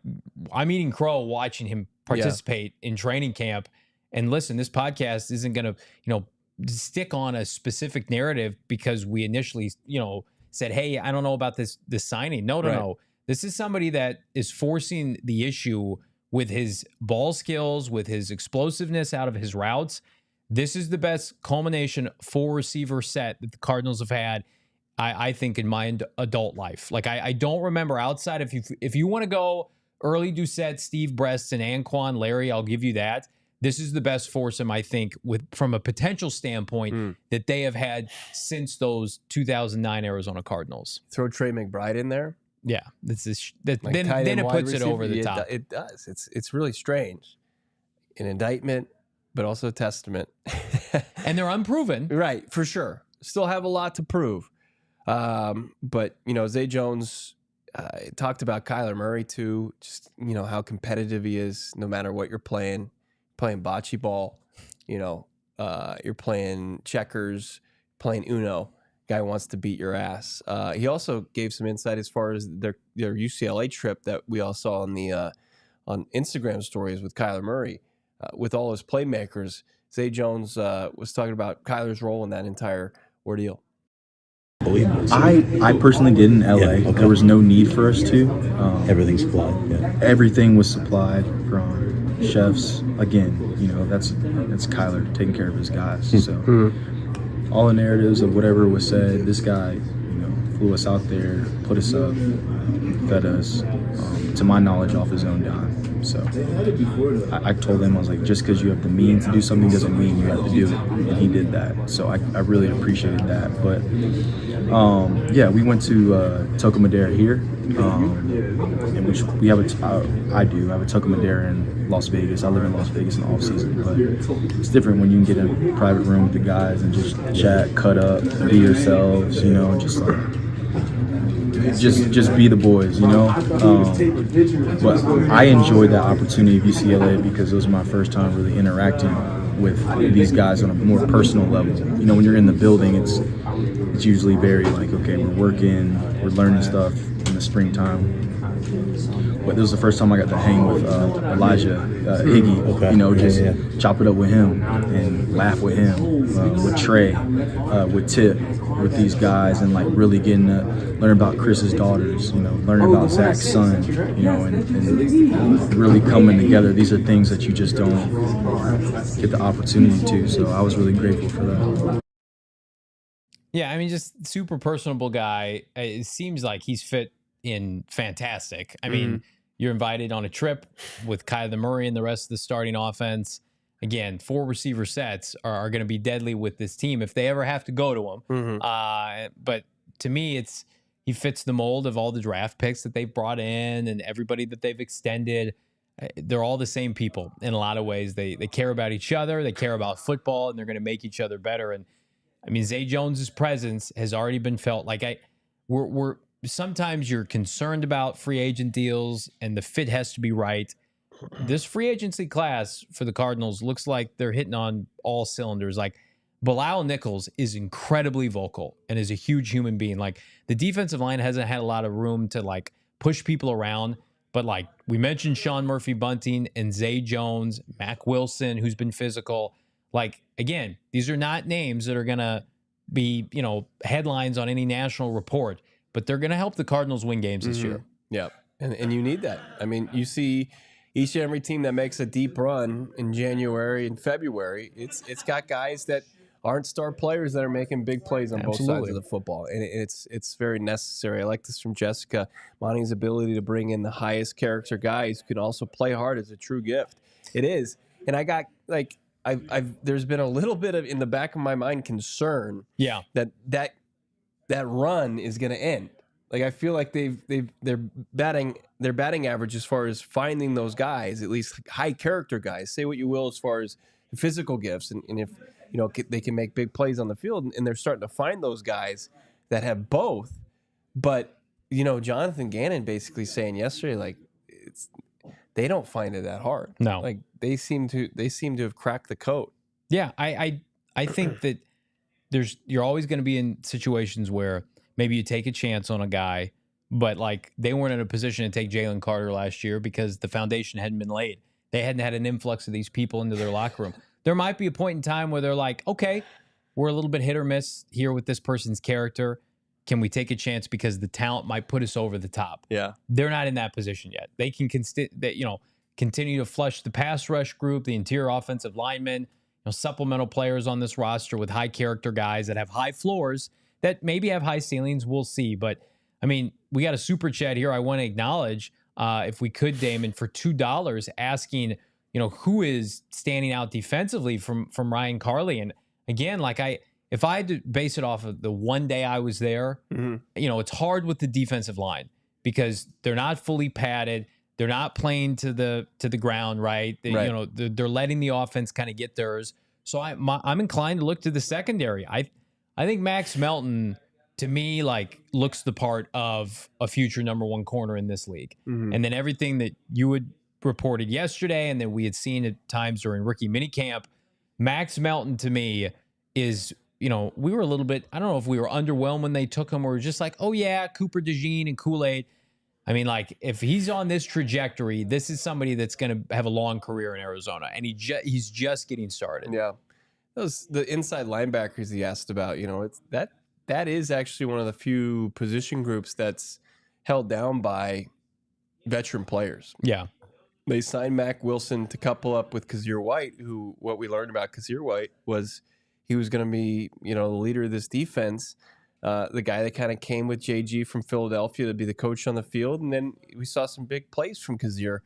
I'm eating crow watching him participate in training camp. And listen, this podcast isn't going to, stick on a specific narrative because we initially, said, hey, I don't know about this signing. No. This is somebody that is forcing the issue with his ball skills, with his explosiveness out of his routes. This is the best culmination 4-receiver set that the Cardinals have had, I think, in my adult life. Like, I don't remember outside. If you want to go early Doucette, Steve Breast, and Anquan Larry, I'll give you that. This is the best foursome, I think, from a potential standpoint that they have had since those 2009 Arizona Cardinals. Throw Trey McBride in there. Yeah, then it puts it over the top. It does. It's really strange. An indictment, but also a testament. And they're unproven. Right, for sure. Still have a lot to prove. But, Zay Jones talked about Kyler Murray, too. Just, how competitive he is no matter what you're playing. Playing bocce ball, you're playing checkers, playing Uno. Guy wants to beat your ass. He also gave some insight as far as their UCLA trip that we all saw on the on Instagram stories with Kyler Murray, with all his playmakers. Zay Jones was talking about Kyler's role in that entire ordeal. I personally did in LA. Yeah, okay. There was no need for us to. Everything's supplied. Yeah. Everything was supplied from chefs. Again, that's Kyler taking care of his guys. So all the narratives of whatever was said, this guy, flew us out there, put us up, fed us, to my knowledge, off his own dime. So I told him, I was like, just because you have the means to do something doesn't mean you have to do it. And he did that. So I really appreciated that. But we went to Toca Madera here, in which we have I do have a Toca Madera in Las Vegas. I live in Las Vegas in the off season, but it's different when you can get in a private room with the guys and just chat, cut up, be yourselves, just like just be the boys, But I enjoyed that opportunity of UCLA because it was my first time really interacting with these guys on a more personal level. When you're in the building, it's usually very like, okay, we're working, we're learning stuff in the springtime. But this was the first time I got to hang with Elijah Iggy. Just chop it up with him and laugh with him, with Trey, with Tip, with these guys, and like really getting to learn about Chris's daughters, learning about Zach's son, and really coming together. These are things that you just don't get the opportunity to. So I was really grateful for that. Yeah, I mean, just super personable guy. It seems like he's fit in fantastic. I mean, you're invited on a trip with Kyler Murray and the rest of the starting offense. Again, 4 receiver sets are going to be deadly with this team if they ever have to go to him. But to me, he fits the mold of all the draft picks that they've brought in and everybody that they've extended. They're all the same people in a lot of ways. They care about each other. They care about football, and they're going to make each other better. And I mean, Zay Jones's presence has already been felt. Like we're sometimes you're concerned about free agent deals and the fit has to be right. This free agency class for the Cardinals looks like they're hitting on all cylinders. Like Bilal Nichols is incredibly vocal and is a huge human being. Like the defensive line hasn't had a lot of room to like push people around. But like we mentioned Sean Murphy-Bunting and Zay Jones, Mac Wilson, who's been physical. Like, again, these are not names that are going to be, headlines on any national report, but they're going to help the Cardinals win games this year. Yeah. And you need that. I mean, you see each and every team that makes a deep run in January and February, it's got guys that aren't star players that are making big plays on both sides of the football. And it's very necessary. I like this from Jessica. Monty's ability to bring in the highest character guys who can also play hard is a true gift. It is. And I got like there's been a little bit of in the back of my mind concern that run is going to end. Like I feel like their batting average as far as finding those guys, at least high character guys, say what you will as far as physical gifts and if they can make big plays on the field, and they're starting to find those guys that have both. But Jonathan Gannon basically saying yesterday, like they don't find it that hard. No, like they seem to have cracked the code. Yeah, I think that you're always going to be in situations where maybe you take a chance on a guy, but like they weren't in a position to take Jaylen Carter last year because the foundation hadn't been laid. They hadn't had an influx of these people into their locker room. There might be a point in time where they're like, okay, we're a little bit hit or miss here with this person's character. Can we take a chance because the talent might put us over the top? Yeah. They're not in that position yet. They can continue to flush the pass rush group, the interior offensive linemen, supplemental players on this roster with high character guys that have high floors that maybe have high ceilings. We'll see. But I mean, we got a super chat here. I want to acknowledge, if we could, Damon, for $2 asking, who is standing out defensively from Ryan Carley. And again, like if I had to base it off of the one day I was there, it's hard with the defensive line because they're not fully padded. They're not playing to the ground, right? They're letting the offense kind of get theirs. So I'm inclined to look to the secondary. I think Max Melton, to me, like looks the part of a future number 1 corner in this league. And then everything that you had reported yesterday and that we had seen at times during rookie minicamp, Max Melton to me is, we were a little bit, I don't know if we were underwhelmed when they took him or just like, oh yeah, Cooper DeJean and Kool-Aid. I mean, like if he's on this trajectory, this is somebody that's going to have a long career in Arizona, and he's just getting started. Yeah, the inside linebackers he asked about, it's that is actually one of the few position groups that's held down by veteran players. Yeah. They signed Mac Wilson to couple up with Kazir White, who what we learned about Kazir White was he was going to be, the leader of this defense, the guy that kind of came with JG from Philadelphia to be the coach on the field. And then we saw some big plays from Kazir.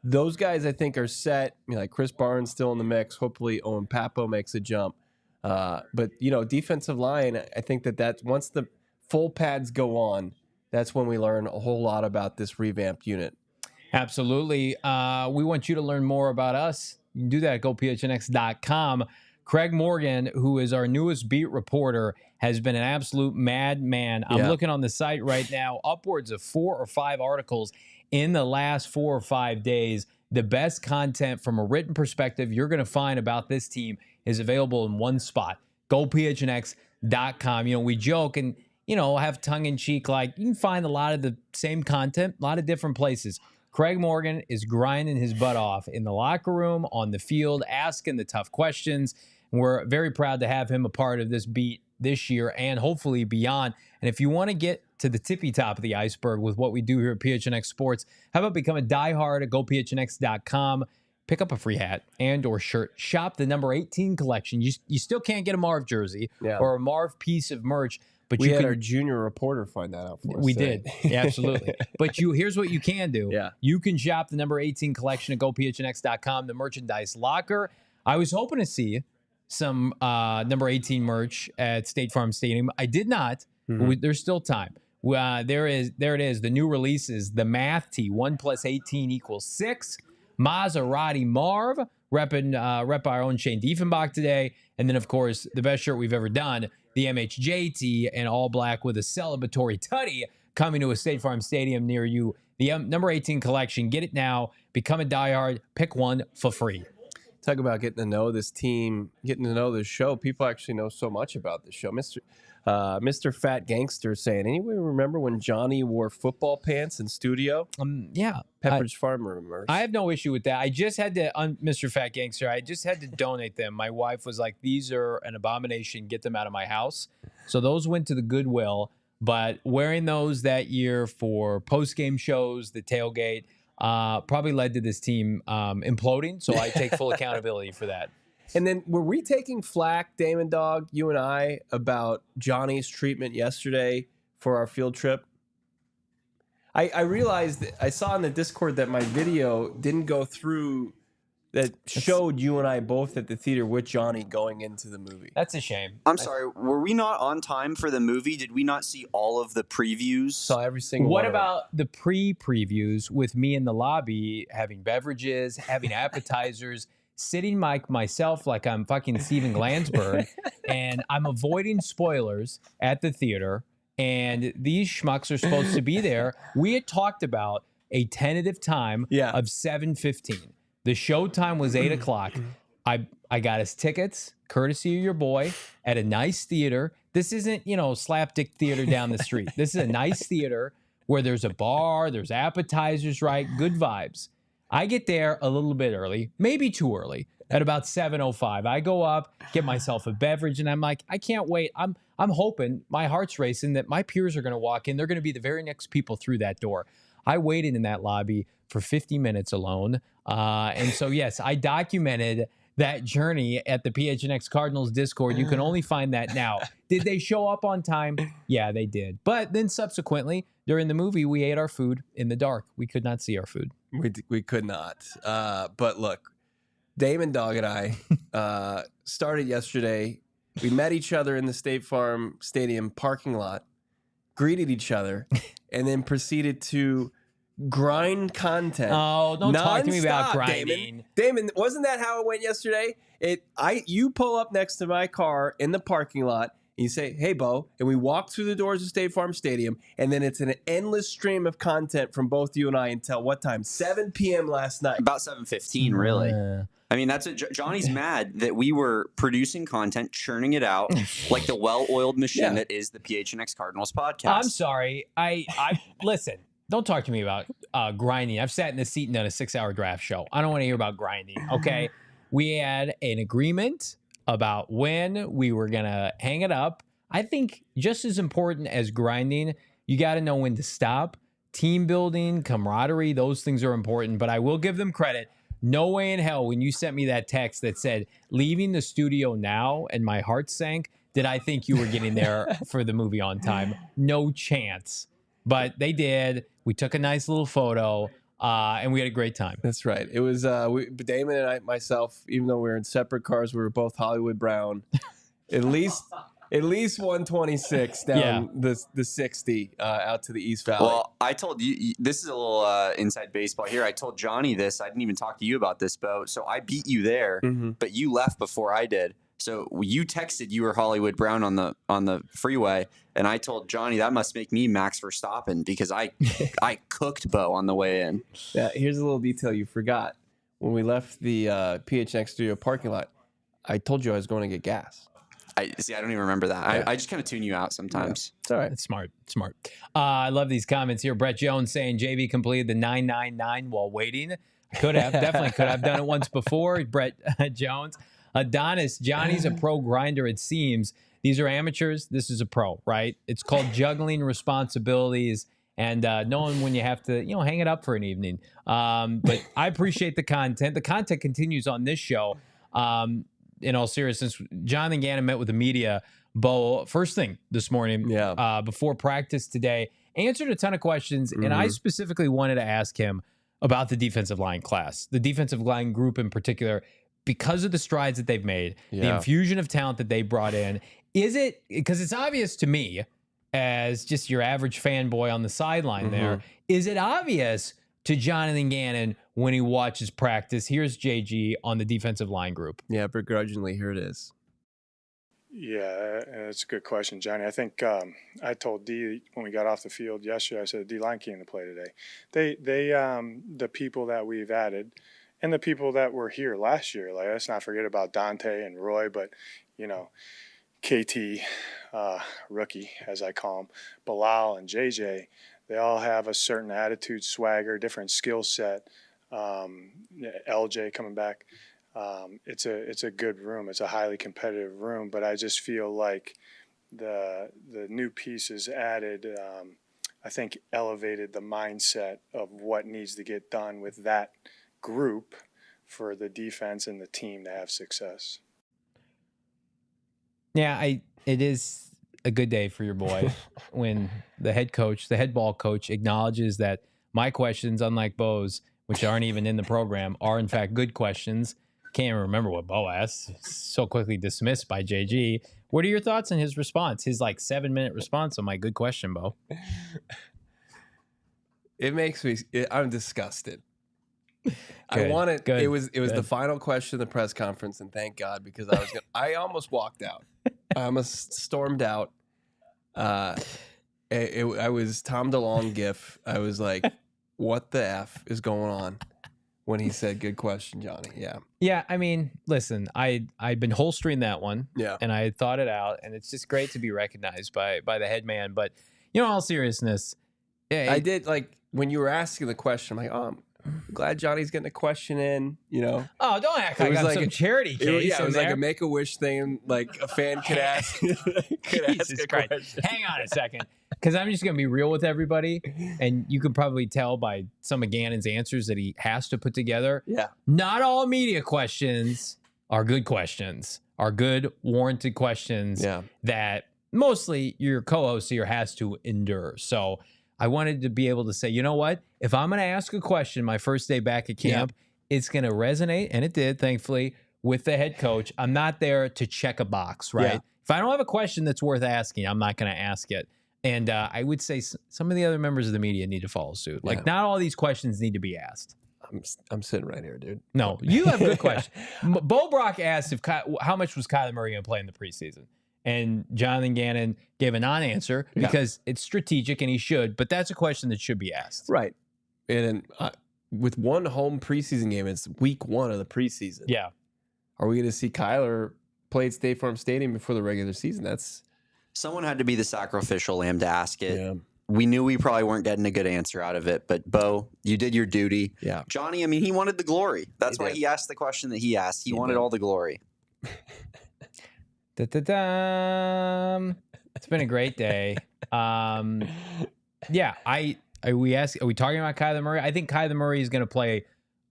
Those guys, I think, are set. Like Chris Barnes still in the mix. Hopefully Owen Papo makes a jump. But, defensive line, I think that once the full pads go on, that's when we learn a whole lot about this revamped unit. Absolutely. We want you to learn more about us. You can do that at gophnx.com. Craig Morgan, who is our newest beat reporter, has been an absolute madman. I'm looking on the site right now, upwards of 4 or 5 articles in the last 4 or 5 days. The best content from a written perspective you're going to find about this team is available in one spot, gophnx.com. We joke, and have tongue-in-cheek, like you can find a lot of the same content, a lot of different places. Craig Morgan is grinding his butt off in the locker room, on the field, asking the tough questions. And we're very proud to have him a part of this beat this year and hopefully beyond. And if you want to get to the tippy top of the iceberg with what we do here at PHNX Sports, how about become a diehard at gophnx.com, pick up a free hat and or shirt, shop the number 18 collection. You still can't get a Marv jersey or a Marv piece of merch, but we had our junior reporter find that out for us. We did. Yeah, absolutely. But here's what you can do. Yeah. You can shop the number 18 collection at gophnx.com, the merchandise locker. I was hoping to see some number 18 merch at State Farm Stadium. I did not. But there's still time. There it is. The new releases, the math tee, 1 + 18 = 6. Maserati Marv, rep our own Shane Diefenbach today. And then, of course, the best shirt we've ever done, the MHJT, and all black with a celebratory tutty coming to a State Farm Stadium near you. The number 18 collection. Get it now. Become a diehard. Pick one for free. Talk about getting to know this team, getting to know this show. People actually know so much about this show. Mr. Fat Gangster saying, anybody remember when Johnny wore football pants in studio? Yeah. Pepperidge Farm rumors. I have no issue with that. I just had to, Mr. Fat Gangster, I just had to donate them. My wife was like, these are an abomination. Get them out of my house. So those went to the Goodwill. But wearing those that year for post-game shows, the tailgate, probably led to this team imploding. So I take full accountability for that. And then were we taking flack, Damon, Dawg, you and I, about Johnny's treatment yesterday for our field trip? I realized, I saw in the Discord that my video didn't go through that showed you and I both at the theater with Johnny going into the movie. That's a shame. I'm sorry. Were we not on time for the movie? Did we not see all of the previews? Saw every single What one about the pre-previews with me in the lobby having beverages, having appetizers, sitting myself like I'm fucking Steven Glansberg, and I'm avoiding spoilers at the theater, and these schmucks are supposed to be there. We had talked about a tentative time of 7:15. The show time was 8 o'clock. I got us tickets, courtesy of your boy, at a nice theater. This isn't, slapdick theater down the street. This is a nice theater where there's a bar, there's appetizers, right? Good vibes. I get there a little bit early, maybe too early, at about 7:05. I go up, get myself a beverage, and I'm like, I can't wait. I'm hoping, my heart's racing, that my peers are going to walk in. They're going to be the very next people through that door. I waited in that lobby for 50 minutes alone. And so, yes, I documented that journey at the PHNX Cardinals Discord. You can only find that now. Did they show up on time? Yeah, they did. But then subsequently, during the movie, we ate our food in the dark. We could not see our food. We could not. But look, Damon, Dawg, and I started yesterday. We met each other in the State Farm Stadium parking lot, greeted each other, and then proceeded to grind content. Oh, don't talk to me about nonstop, grinding. Damon, wasn't that how it went yesterday? You pull up next to my car in the parking lot, and you say, hey, Bo, and we walk through the doors of State Farm Stadium, and then it's an endless stream of content from both you and I until what time? 7 p.m. last night. About 7:15, really. I mean, that's Johnny's mad that we were producing content, churning it out like the well-oiled machine that is the PHNX Cardinals podcast. I'm sorry. I listen. Don't talk to me about grinding. I've sat in the seat and done a 6-hour draft show. I don't want to hear about grinding. Okay, we had an agreement about when we were gonna hang it up. I think just as important as grinding, you got to know when to stop. Team building, camaraderie, those things are important. But I will give them credit. No way in hell when you sent me that text that said leaving the studio now and my heart sank, did I think you were getting there for the movie on time? No chance. But they did. We took a nice little photo and we had a great time. That's right. It was Damon and myself, even though we were in separate cars, we were both Hollywood Brown. At least 126 down the 60 out to the East Valley. Well, I told you, this is a little inside baseball here. I told Johnny this. I didn't even talk to you about this, Bo. So I beat you there, but you left before I did. So you texted you were Hollywood Brown on the freeway, and I told Johnny that must make me Max Verstappen because I cooked Bo on the way in. Yeah, here's a little detail you forgot. When we left the PHNX studio parking lot, I told you I was going to get gas. I don't even remember that. Yeah. I just kind of tune you out sometimes. It's all right. It's smart. I love these comments here. Brett Jones saying JV completed the 999 while waiting. Definitely could have done it once before. Brett Jones. Adonis, Johnny's a pro grinder, it seems. These are amateurs. This is a pro, right? It's called juggling responsibilities and knowing when you have to, hang it up for an evening. But I appreciate the content. The content continues on this show. In all seriousness, Jonathan Gannon met with the media, Bo, first thing this morning, before practice today, answered a ton of questions, and I specifically wanted to ask him about the defensive line class, the defensive line group in particular, because of the strides that they've made, the infusion of talent that they brought in. Is it, because it's obvious to me as just your average fanboy on the sideline there, is it obvious to Jonathan Gannon when he watches practice? Here's JG on the defensive line group. Yeah, begrudgingly, here it is. Yeah, it's a good question, Johnny. I think I told D when we got off the field yesterday, I said D-line came to play today. They the people that we've added and the people that were here last year, like, let's not forget about Dante and Roy, but, KT, rookie, as I call him, Bilal and JJ, they all have a certain attitude, swagger, different skill set. LJ coming back. It's a good room. It's a highly competitive room, but I just feel like the new pieces added, I think, elevated the mindset of what needs to get done with that group for the defense and the team to have success. Yeah, it is a good day for your boy when the head ball coach acknowledges that my questions, unlike Bo's, which aren't even in the program, are in fact good questions. Can't even remember what Bo asked. So quickly dismissed by JG. What are your thoughts on his response? His 7-minute response on my good question, Bo. It makes me. I'm disgusted. Good, I wanted. good, it was good. the final question of the press conference, and thank God, because I almost walked out. I almost stormed out. I was Tom DeLonge gif. I was like, "What the f is going on?" When he said, "Good question, Johnny." Yeah. Yeah, I mean, listen, I'd been holstering that one. Yeah. And I had thought it out, and it's just great to be recognized by the head man. But in all seriousness, I did, when you were asking the question, I'm like, oh, I'm glad Johnny's getting a question in, Oh, don't act like I'm some charity case. It was like a Make-A-Wish thing, like a fan could ask. Jesus Christ. Hang on a second, because I'm just going to be real with everybody, and you can probably tell by some of Gannon's answers that he has to put together. Yeah. Not all media questions are good questions, are good, warranted questions that mostly your co-host here has to endure. So I wanted to be able to say, you know what? If I'm going to ask a question my first day back at camp, it's going to resonate, and it did, thankfully, with the head coach. I'm not there to check a box, right? Yeah. If I don't have a question that's worth asking, I'm not going to ask it. And I would say some of the other members of the media need to follow suit. Not all these questions need to be asked. I'm sitting right here, dude. No, you have good questions. Bo Brock asked how much was Kyler Murray going to play in the preseason? And Jonathan Gannon gave a non-answer because it's strategic and he should, but that's a question that should be asked. Right. And with one home preseason game, it's week 1 of the preseason. Yeah. Are we going to see Kyler play at State Farm Stadium before the regular season? Someone had to be the sacrificial lamb to ask it. Yeah. We knew we probably weren't getting a good answer out of it, but Bo, you did your duty. Yeah. Johnny, I mean, he wanted the glory. That's why he asked the question that he asked. He wanted all the glory. It's been a great day. Are we talking about Kyler Murray? I think Kyler Murray is going to play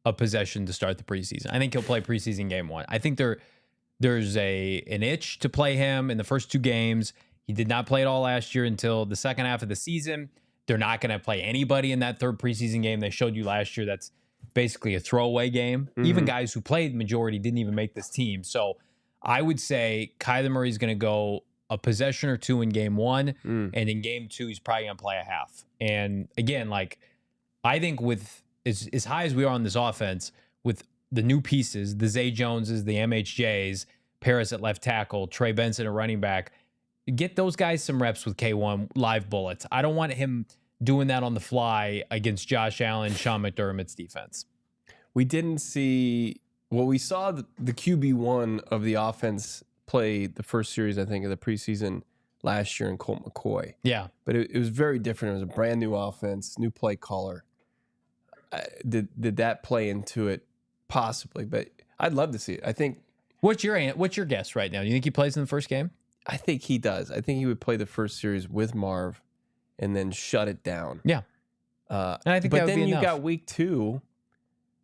a possession to start the preseason. I think he'll play preseason game 1. I think there's an itch to play him in the first 2 games. He did not play it all last year until the second half of the season. They're not going to play anybody in that 3rd preseason game they showed you last year. That's basically a throwaway game. Mm-hmm. Even guys who played majority didn't even make this team. So I would say Kyler Murray's going to go a possession or 2 in game 1, and in game 2, he's probably going to play a half. And again, I think with as high as we are on this offense, with the new pieces, the Zay Joneses, the MHJs, Paris at left tackle, Trey Benson at running back, get those guys some reps with K1 live bullets. I don't want him doing that on the fly against Josh Allen, Sean McDermott's defense. We didn't see... Well, we saw the QB1 of the offense play the first series, I think, of the preseason last year in Colt McCoy. Yeah. But it was very different. It was a brand new offense, new play caller. Did that play into it? Possibly, but I'd love to see it. I think. What's your guess right now? Do you think he plays in the first game? I think he does. I think he would play the first series with Marv and then shut it down. Yeah. And I think but that would then be you enough. got week 2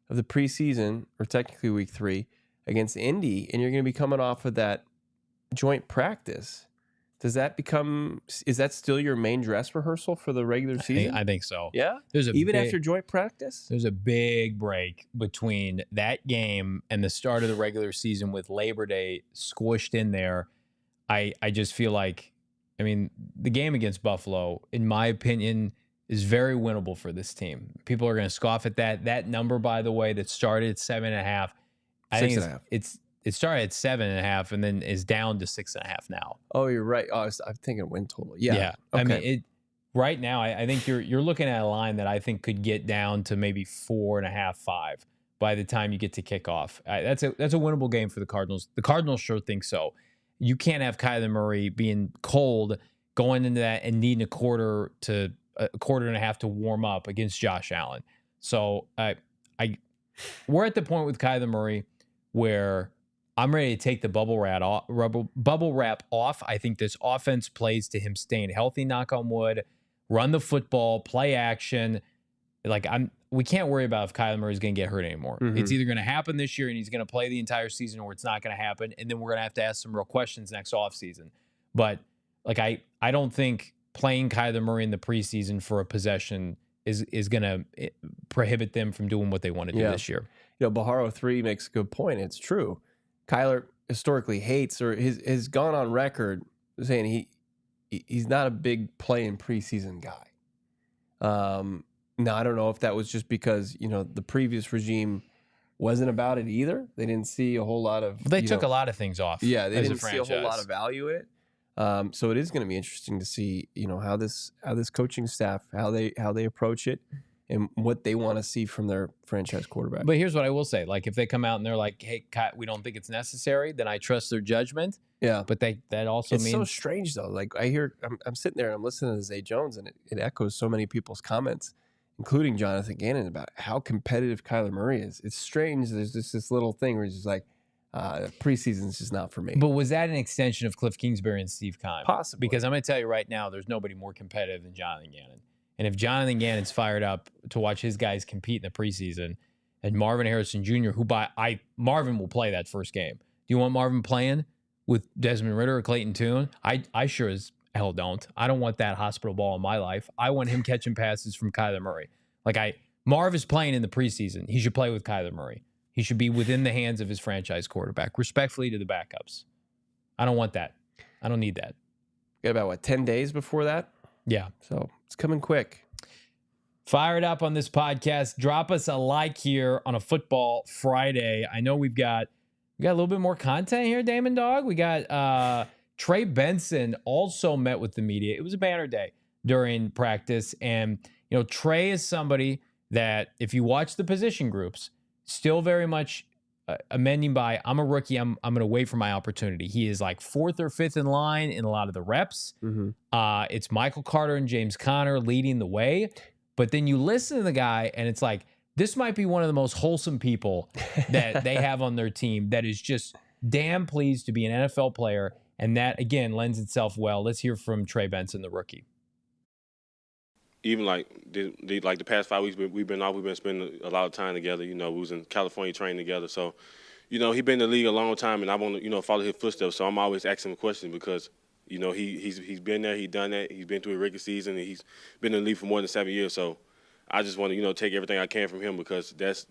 of the preseason, or technically week 3, against Indy, and you're going to be coming off of that joint practice. Is that still your main dress rehearsal for the regular season? I think so. Yeah? Even after joint practice? There's a big break between that game and the start of the regular season with Labor Day squished in there. I just feel like, I mean, the game against Buffalo, in my opinion, is very winnable for this team. People are going to scoff at that. That number, by the way, that started at 7.5. I think it started at 7.5 and then is down to 6.5 now. Oh, you're right. Oh, I'm thinking win total. Yeah. Yeah. Okay. I mean, right now, I think you're looking at a line that I think could get down to maybe 4.5, 5 by the time you get to kickoff. That's a winnable game for the Cardinals. The Cardinals sure think so. You can't have Kyler Murray being cold going into that and needing a quarter and a half to warm up against Josh Allen. So we're at the point with Kyler Murray where I'm ready to take the bubble wrap off. I think this offense plays to him staying healthy, knock on wood, run the football, play action. We can't worry about if Kyler Murray is going to get hurt anymore. Mm-hmm. It's either going to happen this year and he's going to play the entire season, or it's not going to happen. And then we're going to have to ask some real questions next offseason. But I don't think playing Kyler Murray in the preseason for a possession is going to prohibit them from doing what they want to do this year. Baharo 3 makes a good point. It's true. Kyler historically hates, or has gone on record saying he's not a big play in preseason guy. Now, I don't know if that was just because, the previous regime wasn't about it either. They didn't see a whole lot of... They took a lot of things off. Yeah, they didn't see a whole lot of value in it. So it is going to be interesting to see, how this coaching staff, how they approach it and what they want to see from their franchise quarterback. But here's what I will say. If they come out and they're like, hey, we don't think it's necessary, then I trust their judgment. Yeah. But that also means... It's so strange, though. I'm sitting there and I'm listening to Zay Jones, and it echoes so many people's comments, including Jonathan Gannon, about how competitive Kyler Murray is. It's strange. There's just this little thing where he's just like, preseason is just not for me. But was that an extension of Cliff Kingsbury and Steve Keim? Possibly. Because I'm going to tell you right now, there's nobody more competitive than Jonathan Gannon. And if Jonathan Gannon's fired up to watch his guys compete in the preseason, and Marvin Harrison Jr., Marvin will play that first game. Do you want Marvin playing with Desmond Ridder or Clayton Tune? I sure as hell don't. I don't want that hospital ball in my life. I want him catching passes from Kyler Murray. Marv is playing in the preseason. He should play with Kyler Murray. He should be within the hands of his franchise quarterback, respectfully to the backups. I don't want that. I don't need that. Got about, 10 days before that? Yeah. So it's coming quick. Fired up on this podcast. Drop us a like here on a Football Friday. I know we got a little bit more content here, Damon Dawg. We got Trey Benson also met with the media. It was a banner day during practice. And, Trey is somebody that if you watch the position groups, still very much amending by, I'm a rookie, I'm going to wait for my opportunity. He is like 4th or 5th in line in a lot of the reps. Mm-hmm. It's Michael Carter and James Conner leading the way. But then you listen to the guy and it's like, this might be one of the most wholesome people that they have on their team that is just damn pleased to be an NFL player. And that, again, lends itself well. Let's hear from Trey Benson, the rookie. Even the past 5 weeks we've been spending a lot of time together. We was in California training together. So, he's been in the league a long time, and I want to follow his footsteps. So I'm always asking him questions because he's been there, he's done that, he's been through a regular season, and he's been in the league for more than 7 years. So I just want to take everything I can from him because that's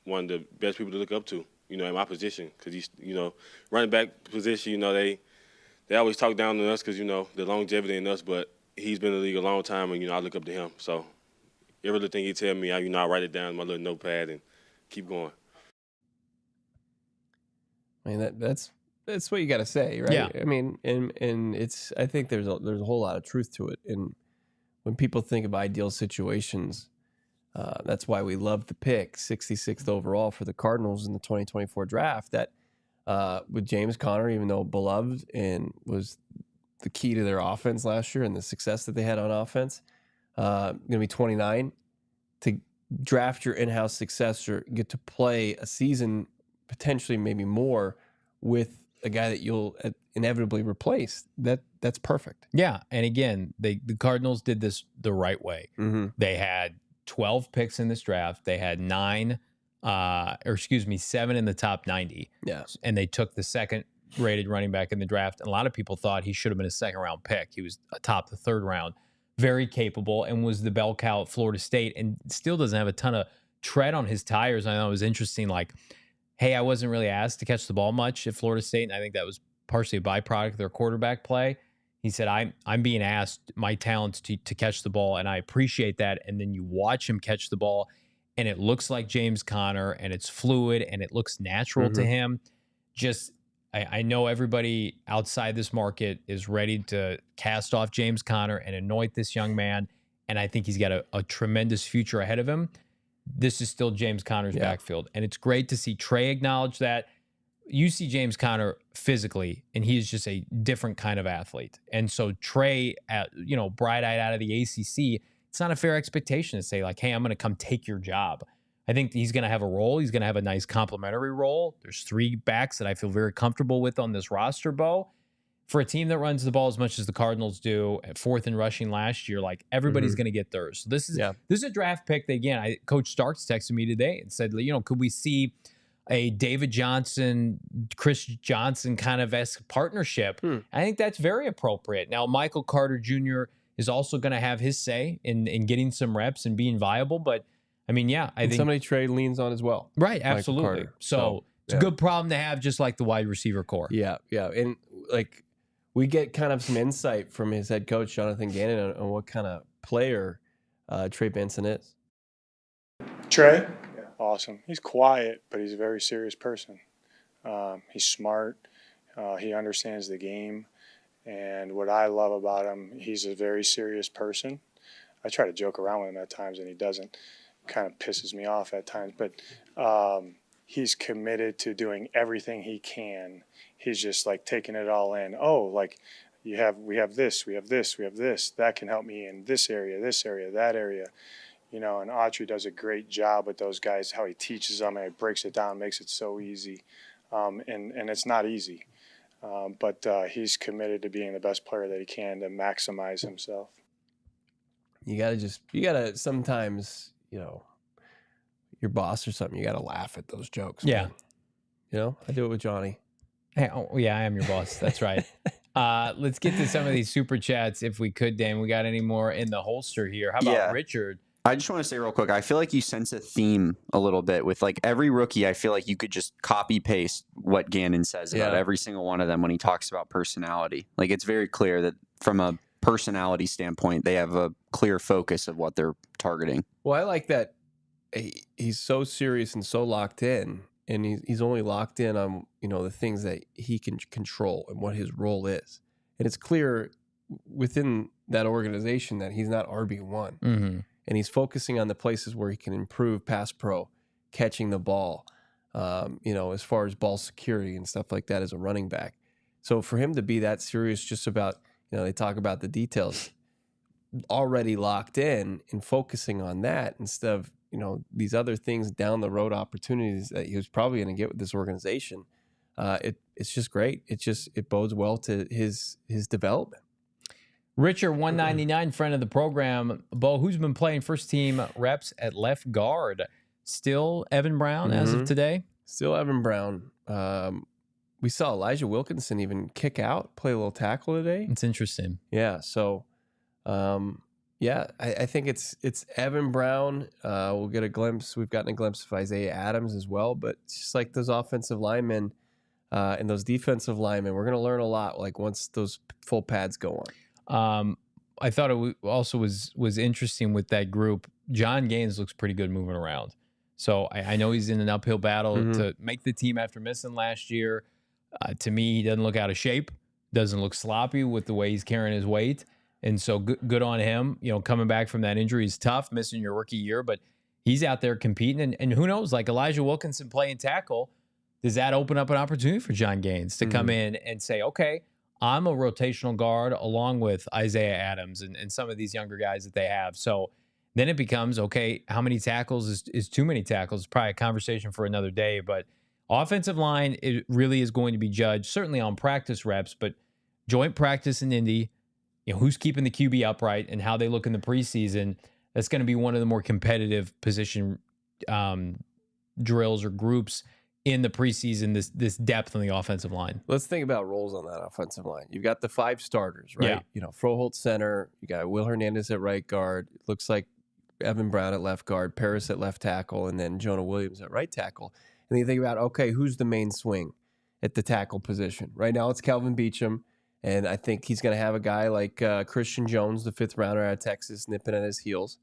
one of the best people to look up to. In my position, because he's running back position. They always talk down on us because the longevity in us, but he's been in the league a long time, and I look up to him. So every little thing he tell me, I write it down in my little notepad and keep going. I mean, that's what you got to say, right? Yeah. I mean, and it's, I think there's a whole lot of truth to it. And when people think of ideal situations, that's why we love the pick 66th overall for the Cardinals in the 2024 draft. That with James Conner, even though beloved and was the key to their offense last year and the success that they had on offense. Going to be 29. To draft your in-house successor, get to play a season, potentially maybe more, with a guy that you'll inevitably replace. That's perfect. Yeah, and again, the Cardinals did this the right way. They had 12 picks in this draft. They had 7 in the top 90. Yeah, and they took the second-rated running back in the draft. And a lot of people thought he should have been a second-round pick. He was atop the third round. Very capable and was the bell cow at Florida State and still doesn't have a ton of tread on his tires. I know it was interesting, like, hey, I wasn't really asked to catch the ball much at Florida State, and I think that was partially a byproduct of their quarterback play. He said, I'm being asked my talents to catch the ball, and I appreciate that. And then you watch him catch the ball, and it looks like James Conner, and it's fluid, and it looks natural to him. Just, I know everybody outside this market is ready to cast off James Conner and anoint this young man, and I think he's got a tremendous future ahead of him. This is still James Conner's backfield, and it's great to see Trey acknowledge that. You see James Conner physically, and he is just a different kind of athlete. And so Trey, bright-eyed out of the ACC, it's not a fair expectation to say, like, hey, I'm going to come take your job. I think he's going to have a role. He's going to have a nice complementary role. There's 3 backs that I feel very comfortable with on this roster, Bo. For a team that runs the ball as much as the Cardinals do, at 4th in rushing last year, like, everybody's going to get theirs. So this is a draft pick that, again, Coach Starks texted me today and said, could we see a David Johnson, Chris Johnson kind of esque partnership? I think that's very appropriate. Now, Michael Carter Jr. is also going to have his say in getting some reps and being viable. But, I mean, I think somebody Trey leans on as well. Right, absolutely. So it's a good problem to have, just like the wide receiver core. Yeah. And, like, we get kind of some insight from his head coach, Jonathan Gannon, on what kind of player Trey Benson is. Trey? Awesome. He's quiet, but he's a very serious person. He's smart. He understands the game. And what I love about him, he's a very serious person. I try to joke around with him at times, and he doesn't. Kind of pisses me off at times. But he's committed to doing everything he can. He's just, like, taking it all in. Oh, like, we have this, we have this, we have this. That can help me in this area, that area. And Autry does a great job with those guys, how he teaches them and he breaks it down, makes it so easy. And it's not easy. But he's committed to being the best player that he can to maximize himself. You got to sometimes, your boss or something, you got to laugh at those jokes. Yeah. Man. I do it with Johnny. Hey, I am your boss. That's right. Let's get to some of these super chats if we could, Dan. We got any more in the holster here? How about Richard? I just want to say real quick, I feel like you sense a theme a little bit with, like, every rookie. I feel like you could just copy paste what Gannon says about every single one of them when he talks about personality. Like, it's very clear that from a personality standpoint, they have a clear focus of what they're targeting. Well, I like that he's so serious and so locked in, and he's only locked in on, the things that he can control and what his role is. And it's clear within that organization that he's not RB1. Mm-hmm. And he's focusing on the places where he can improve pass pro, catching the ball, as far as ball security and stuff like that as a running back. So for him to be that serious just about, they talk about the details, already locked in and focusing on that instead of, these other things down the road opportunities that he was probably going to get with this organization. It's just great. It bodes well to his development. Richard, 199, friend of the program. Bo, who's been playing first team reps at left guard? Still Evan Brown as of today? Still Evan Brown. We saw Elijah Wilkinson even kick out, play a little tackle today. It's interesting. Yeah. So, I think it's Evan Brown. We'll get a glimpse. We've gotten a glimpse of Isaiah Adams as well, but it's just like those offensive linemen and those defensive linemen, we're going to learn a lot, like, once those full pads go on. I thought it also was interesting with that group. John Gaines looks pretty good moving around. So I know he's in an uphill battle to make the team after missing last year. To me, he doesn't look out of shape, doesn't look sloppy with the way he's carrying his weight. And so good on him. Coming back from that injury is tough, missing your rookie year, but he's out there competing. And who knows, like Elijah Wilkinson playing tackle, does that open up an opportunity for John Gaines to come in and say, okay, I'm a rotational guard along with Isaiah Adams and some of these younger guys that they have. So then it becomes, okay, how many tackles is too many tackles? It's probably a conversation for another day. But offensive line, it really is going to be judged, certainly on practice reps, but joint practice in Indy, who's keeping the QB upright and how they look in the preseason, that's going to be one of the more competitive position drills or groups in the preseason, this depth on the offensive line. Let's think about roles on that offensive line. You've got the 5 starters, right? Yeah. Froholt center. You got Will Hernandez at right guard. It looks like Evan Brown at left guard, Paris at left tackle, and then Jonah Williams at right tackle. And then you think about, okay, who's the main swing at the tackle position? Right now it's Kelvin Beachum, and I think he's going to have a guy like Christian Jones, the 5th rounder out of Texas, nipping at his heels.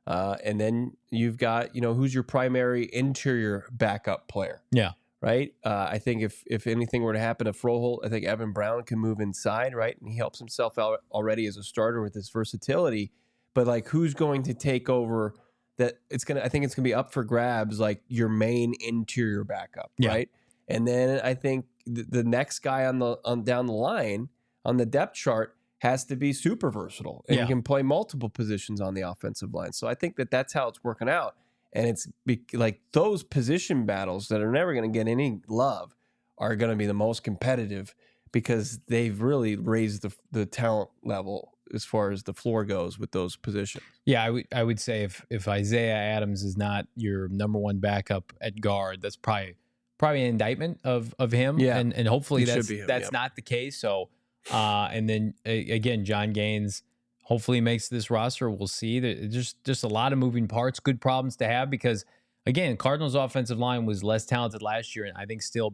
And then you've got, who's your primary interior backup player? Yeah. Right? I think if anything were to happen to Froholt, I think Evan Brown can move inside, right? And he helps himself out already as a starter with his versatility. But, like, who's going to take over that? I think it's going to be up for grabs, like, your main interior backup, right? And then I think the next guy down the line on the depth chart has to be super versatile and can play multiple positions on the offensive line. So I think that's how it's working out. And it's like those position battles that are never going to get any love are going to be the most competitive because they've really raised the talent level as far as the floor goes with those positions. Yeah, I would say if Isaiah Adams is not your number one backup at guard, that's probably an indictment of him. Yeah. And hopefully that's not the case. So and then again, John Gaines hopefully makes this roster. We'll see. There's just a lot of moving parts, good problems to have because, again, Cardinals' offensive line was less talented last year and I think still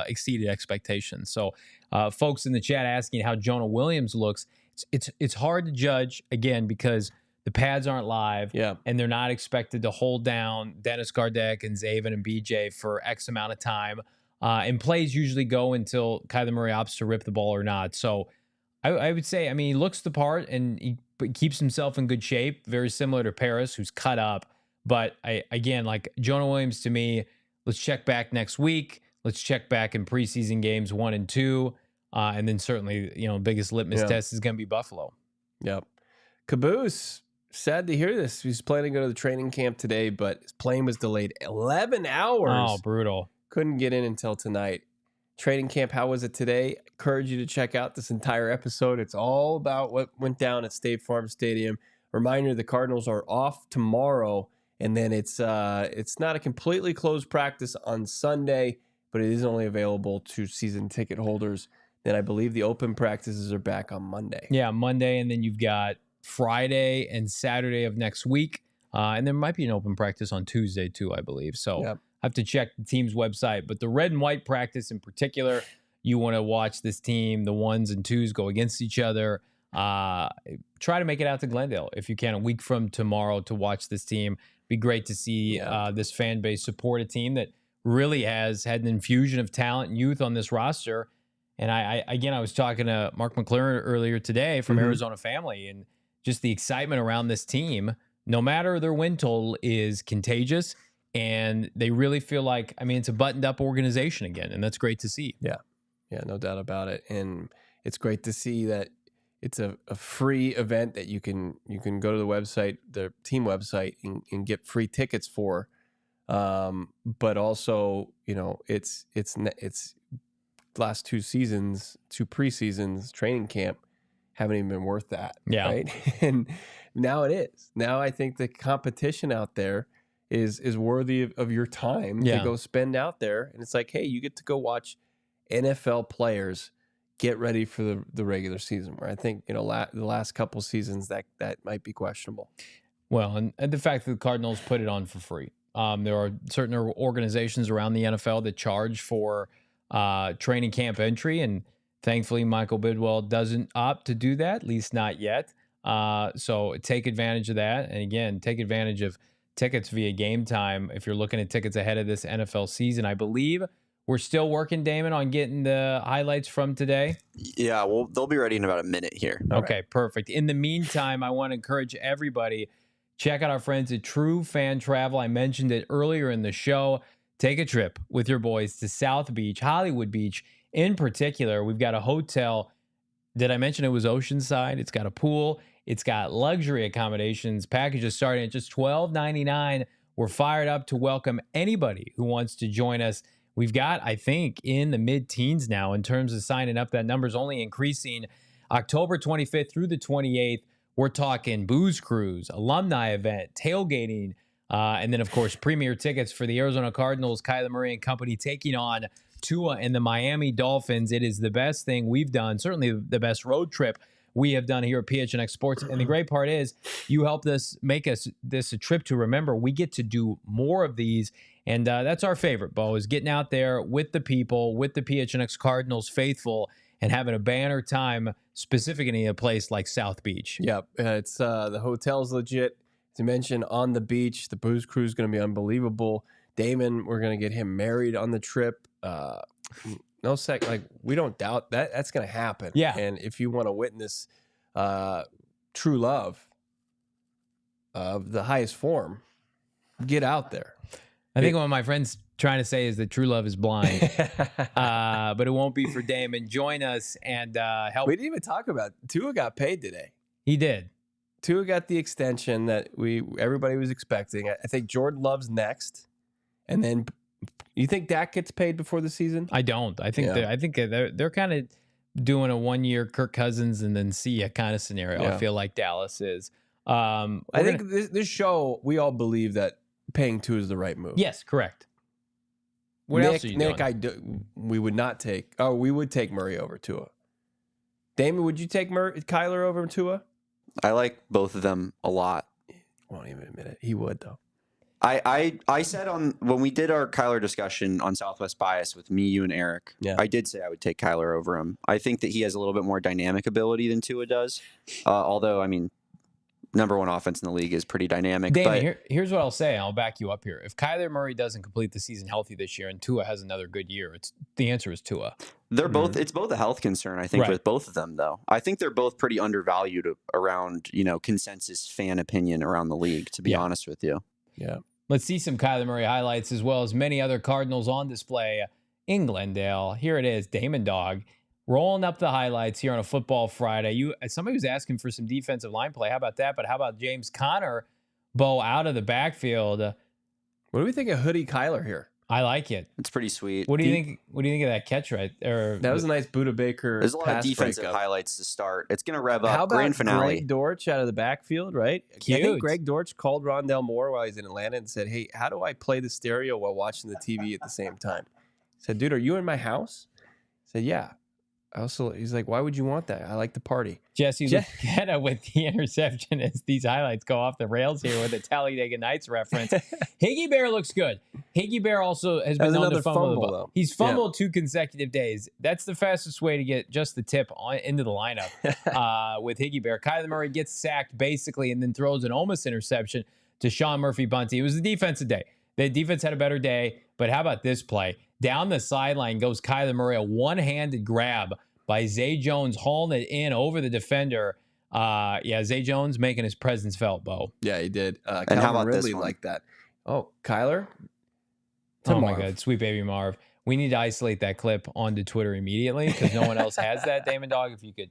exceeded expectations. So folks in the chat asking how Jonah Williams looks, it's hard to judge, again, because the pads aren't live and they're not expected to hold down Dennis Gardeck and Zaven and BJ for X amount of time. And plays usually go until Kyler Murray opts to rip the ball or not. So I would say, he looks the part and he keeps himself in good shape, very similar to Paris, who's cut up. But again, like Jonah Williams, to me, let's check back next week. Let's check back in preseason games 1 and 2. And then certainly, biggest litmus test is going to be Buffalo. Yep. Caboose, sad to hear this. He's planning to go to the training camp today, but his plane was delayed 11 hours. Oh, brutal. Couldn't get in until tonight. Training camp, how was it today? Encourage you to check out this entire episode. It's all about what went down at State Farm Stadium. Reminder, the Cardinals are off tomorrow, and then it's not a completely closed practice on Sunday, but it is only available to season ticket holders. Then I believe the open practices are back on Monday. Yeah, Monday, and then you've got Friday and Saturday of next week. And there might be an open practice on Tuesday too, I believe. So I have to check the team's website. But the red and white practice in particular, you want to watch this team, the 1s and 2s go against each other. Try to make it out to Glendale if you can a week from tomorrow to watch this team. Be great to see this fan base support a team that really has had an infusion of talent and youth on this roster. And I was talking to Mark McLaren earlier today from Arizona Family, and just the excitement around this team, no matter their win total, is contagious. And they really feel like, it's a buttoned up organization again. And that's great to see. Yeah, no doubt about it. And it's great to see that it's a free event that you can go to the website, the team website, and get free tickets for. But also, it's last 2 seasons, 2 preseasons, training camp haven't even been worth that. Yeah. Right. And now it is. Now I think the competition out there is worthy of your time to go spend out there. And it's like, hey, you get to go watch NFL players get ready for the regular season, where I think, the last couple seasons that might be questionable. Well, and the fact that the Cardinals put it on for free. There are certain organizations around the NFL that charge for training camp entry, and thankfully Michael Bidwell doesn't opt to do that, at least not yet. So take advantage of that. And again, take advantage of tickets via Game Time if you're looking at tickets ahead of this NFL season. I believe we're still working, Damon, on getting the highlights from today. Yeah, well, they'll be ready in about a minute here. Okay, perfect. In the meantime, I want to encourage everybody, check out our friends at True Fan Travel. I mentioned it earlier in the show. take a trip with your boys to South Beach, Hollywood Beach in particular. We've got a hotel. Did I mention it was oceanside? It's got a pool. It's got luxury accommodations. Packages starting at just $12.99. We're fired up to welcome anybody who wants to join us. We've got, I think, in the mid-teens now in terms of signing up. That number's only increasing. October 25th through the 28th, we're talking booze cruise, alumni event, tailgating, and then, of course, premier tickets for the Arizona Cardinals, Kyler Murray and company taking on Tua and the Miami Dolphins. It is the best thing we've done, certainly the best road trip we have done here at PHNX Sports. And the great part is you helped us make this a trip to remember. We get to do more of these. And that's our favorite, Bo, is getting out there with the people, with the PHNX Cardinals faithful, and having a banner time, specifically in a place like South Beach. Yep. It's the hotel's legit. As you mentioned, on the beach, the booze cruise is going to be unbelievable. Damon, we're going to get him married on the trip. We don't doubt that that's going to happen. Yeah. And if you want to witness true love of the highest form, get out there. I think what my friend's trying to say is that true love is blind, but it won't be for Damon. Join us and help. We didn't even talk about Tua got paid today. He did. Tua got the extension that everybody was expecting. I think Jordan Love's next, and then you think Dak gets paid before the season? I don't. I think they're kind of doing a 1 year Kirk Cousins and then see ya kind of scenario. Yeah. I feel like Dallas is. I think this show, we all believe that paying Tua is the right move. Yes, correct. What else are you doing? We would not take. Oh, we would take Murray over Tua. Damon, would you take Kyler over Tua? I like both of them a lot. Won't even admit it. He would though. I said when we did our Kyler discussion on Southwest Bias with me, you, and Eric, I did say I would take Kyler over him. I think that he has a little bit more dynamic ability than Tua does. Although, I mean, -- 1 offense in the league is pretty dynamic. Damon, here's what I'll say. I'll back you up here. If Kyler Murray doesn't complete the season healthy this year and Tua has another good year, the answer is Tua. They're both. It's both a health concern, I think, with both of them, though. I think they're both pretty undervalued around, consensus fan opinion around the league, to be honest with you. Yeah. Let's see some Kyler Murray highlights as well as many other Cardinals on display in Glendale. Here it is, Damon Dawg, rolling up the highlights here on a Football Friday. Somebody was asking for some defensive line play. How about that? But how about James Conner, Bo, out of the backfield? What do we think of Hoodie Kyler here? I like it. It's pretty sweet. What do you think? What do you think of that catch right there? That was a nice Buda Baker. There's a lot of defensive highlights to start. It's going to rev up. Grand finale. Greg Dortch out of the backfield, right? Cute. I think Greg Dortch called Rondell Moore while he's in Atlanta and said, "Hey, how do I play the stereo while watching the TV at the same time?" He said, "Dude, are you in my house?" I said, "Yeah." He's like, "Why would you want that? I like to party." Jesse, look at with the interception as these highlights go off the rails here with a Talladega Nights reference. Higgy Bear looks good. Higgy Bear also has been known to fumble. Though. He's fumbled 2 consecutive days. That's the fastest way to get just the tip into the lineup with Higgy Bear. Kyler Murray gets sacked basically and then throws an almost interception to Sean Murphy-Bunting. It was the defensive day. The defense had a better day, but how about this play? Down the sideline goes Kyler Murray, a one-handed grab by Zay Jones, hauling it in over the defender. Zay Jones making his presence felt, Bo. Yeah, he did. And how about Ridley this one? like that? Oh, Kyler? Oh, my God. Sweet baby Marv. We need to isolate that clip onto Twitter immediately because no one else has that, Damon Dawg. If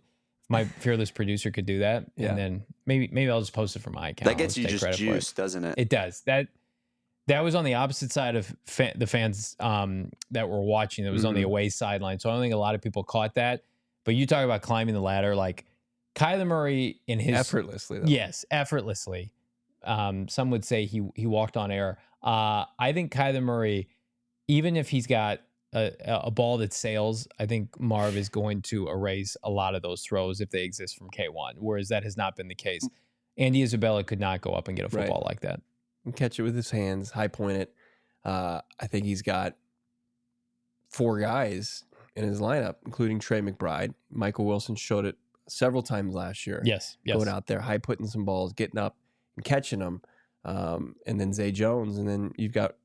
my fearless producer could do that, and then maybe I'll just post it from my account. That gets you just juice, doesn't it? It does. That was on the opposite side of the fans that were watching. It was on the away sideline. So I don't think a lot of people caught that. But you talk about climbing the ladder, like Kyler Murray in his effortlessly. Though. Yes, effortlessly. Some would say he walked on air. I think Kyler Murray, even if he's got a ball that sails, I think Marv is going to erase a lot of those throws if they exist from K1, whereas that has not been the case. Andy Isabella could not go up and get a football like that. And catch it with his hands, high point it. I think he's got 4 guys in his lineup, including Trey McBride. Michael Wilson showed it several times last year. Yes. Going out there, high putting some balls, getting up and catching them. And then Zay Jones. And then you've got,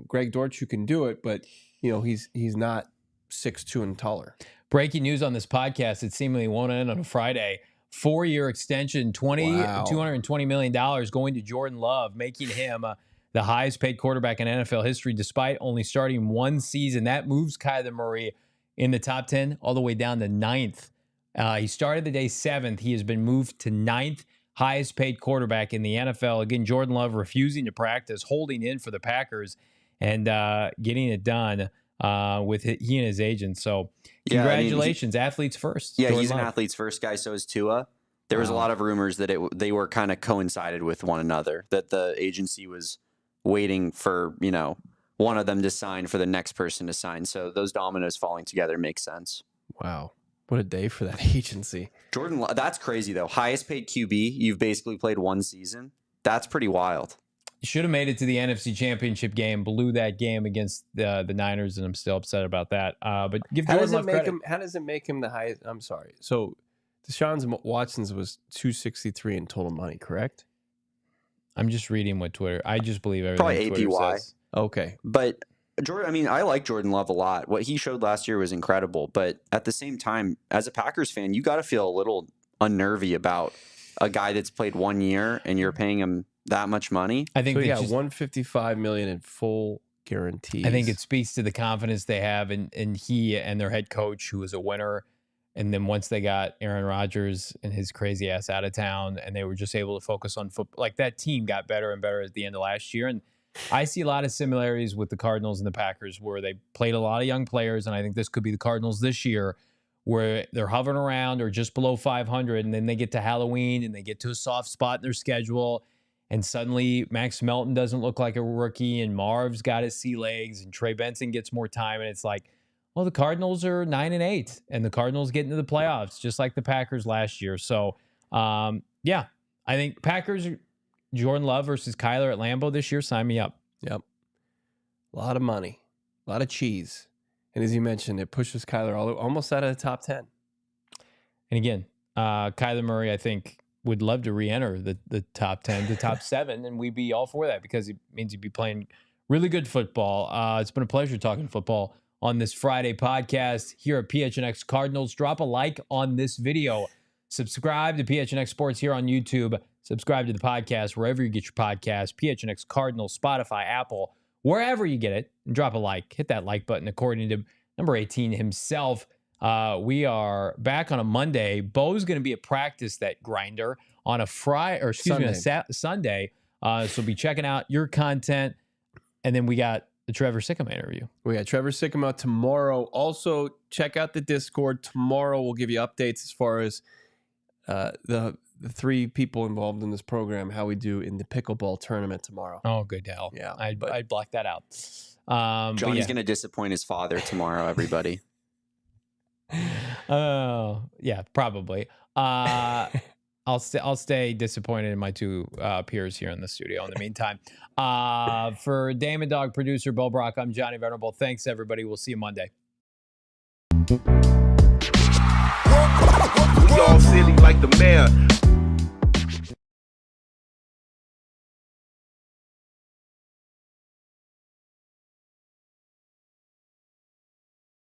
Greg Dortch who can do it, but, he's not 6'2" and taller. Breaking news on this podcast, it seemingly won't end on a Friday. 4-year extension, $220 million going to Jordan Love, making him the highest paid quarterback in NFL history, despite only starting one season. That moves Kyler Murray in the top 10 all the way down to 9th. He started the day 7th. He has been moved to 9th highest paid quarterback in the NFL. Again, Jordan Love refusing to practice, holding in for the Packers, and getting it done with he and his agent. So congratulations, athletes first. Yeah, Jordan he's Love. an athletes first guy. So is Tua. There was a lot of rumors that they were kind of coincided with one another, that the agency was waiting for, one of them to sign for the next person to sign. So those dominoes falling together makes sense. Wow. What a day for that agency. Jordan, that's crazy, though. Highest paid QB, you've basically played one season. That's pretty wild. Should have made it to the NFC Championship game, blew that game against the Niners, and I'm still upset about that. But give Jordan Love credit. How does it make him the highest? I'm sorry. So Deshaun Watson's was 263 in total money, correct? I'm just reading what Twitter. I just believe everything Probably Twitter APY. says. Okay. But Jordan, I like Jordan Love a lot. What he showed last year was incredible. But at the same time, as a Packers fan, you got to feel a little unnervy about a guy that's played 1 year and you're paying him that much money. I think so. Yeah, $155 million in full guarantees. I think it speaks to the confidence they have in he and their head coach, who was a winner. And then once they got Aaron Rodgers and his crazy ass out of town, and they were just able to focus on football, like that team got better and better at the end of last year. And I see a lot of similarities with the Cardinals and the Packers, where they played a lot of young players. And I think this could be the Cardinals this year, where they're hovering around or just below 500. And then they get to Halloween and they get to a soft spot in their schedule. And suddenly Max Melton doesn't look like a rookie, and Marv's got his sea legs, and Trey Benson gets more time. And it's like, well, the Cardinals are 9-8, and the Cardinals get into the playoffs just like the Packers last year. So, I think Packers, Jordan Love versus Kyler at Lambeau this year. Sign me up. Yep. A lot of money, a lot of cheese. And as you mentioned, it pushes Kyler almost out of the top 10. And again, Kyler Murray, I think, would love to re-enter the top 10, the top 7, and we'd be all for that because it means he'd be playing really good football. It's been a pleasure talking football on this Friday podcast here at PHNX Cardinals. Drop a like on this video. Subscribe to PHNX Sports here on YouTube. Subscribe to the podcast wherever you get your podcast. PHNX Cardinals, Spotify, Apple, wherever you get it. And drop a like. Hit that like button according to number 18 himself. We are back on a Monday. Bo's going to be at practice, that grinder, on a Sunday. So be checking out your content. And then we got the Trevor Sikkema interview. We got Trevor Sikkema tomorrow. Also, check out the Discord. Tomorrow we'll give you updates as far as the 3 people involved in this program, how we do in the pickleball tournament tomorrow. Oh, good hell. Yeah. I'd block that out. Johnny's going to disappoint his father tomorrow, everybody. Yeah, probably. I'll stay disappointed in my 2 peers here in the studio in the meantime. For Damon, Dawg, producer, Bo Brock, I'm Johnny Venerable. Thanks, everybody. We'll see you Monday. We all silly like the mayor.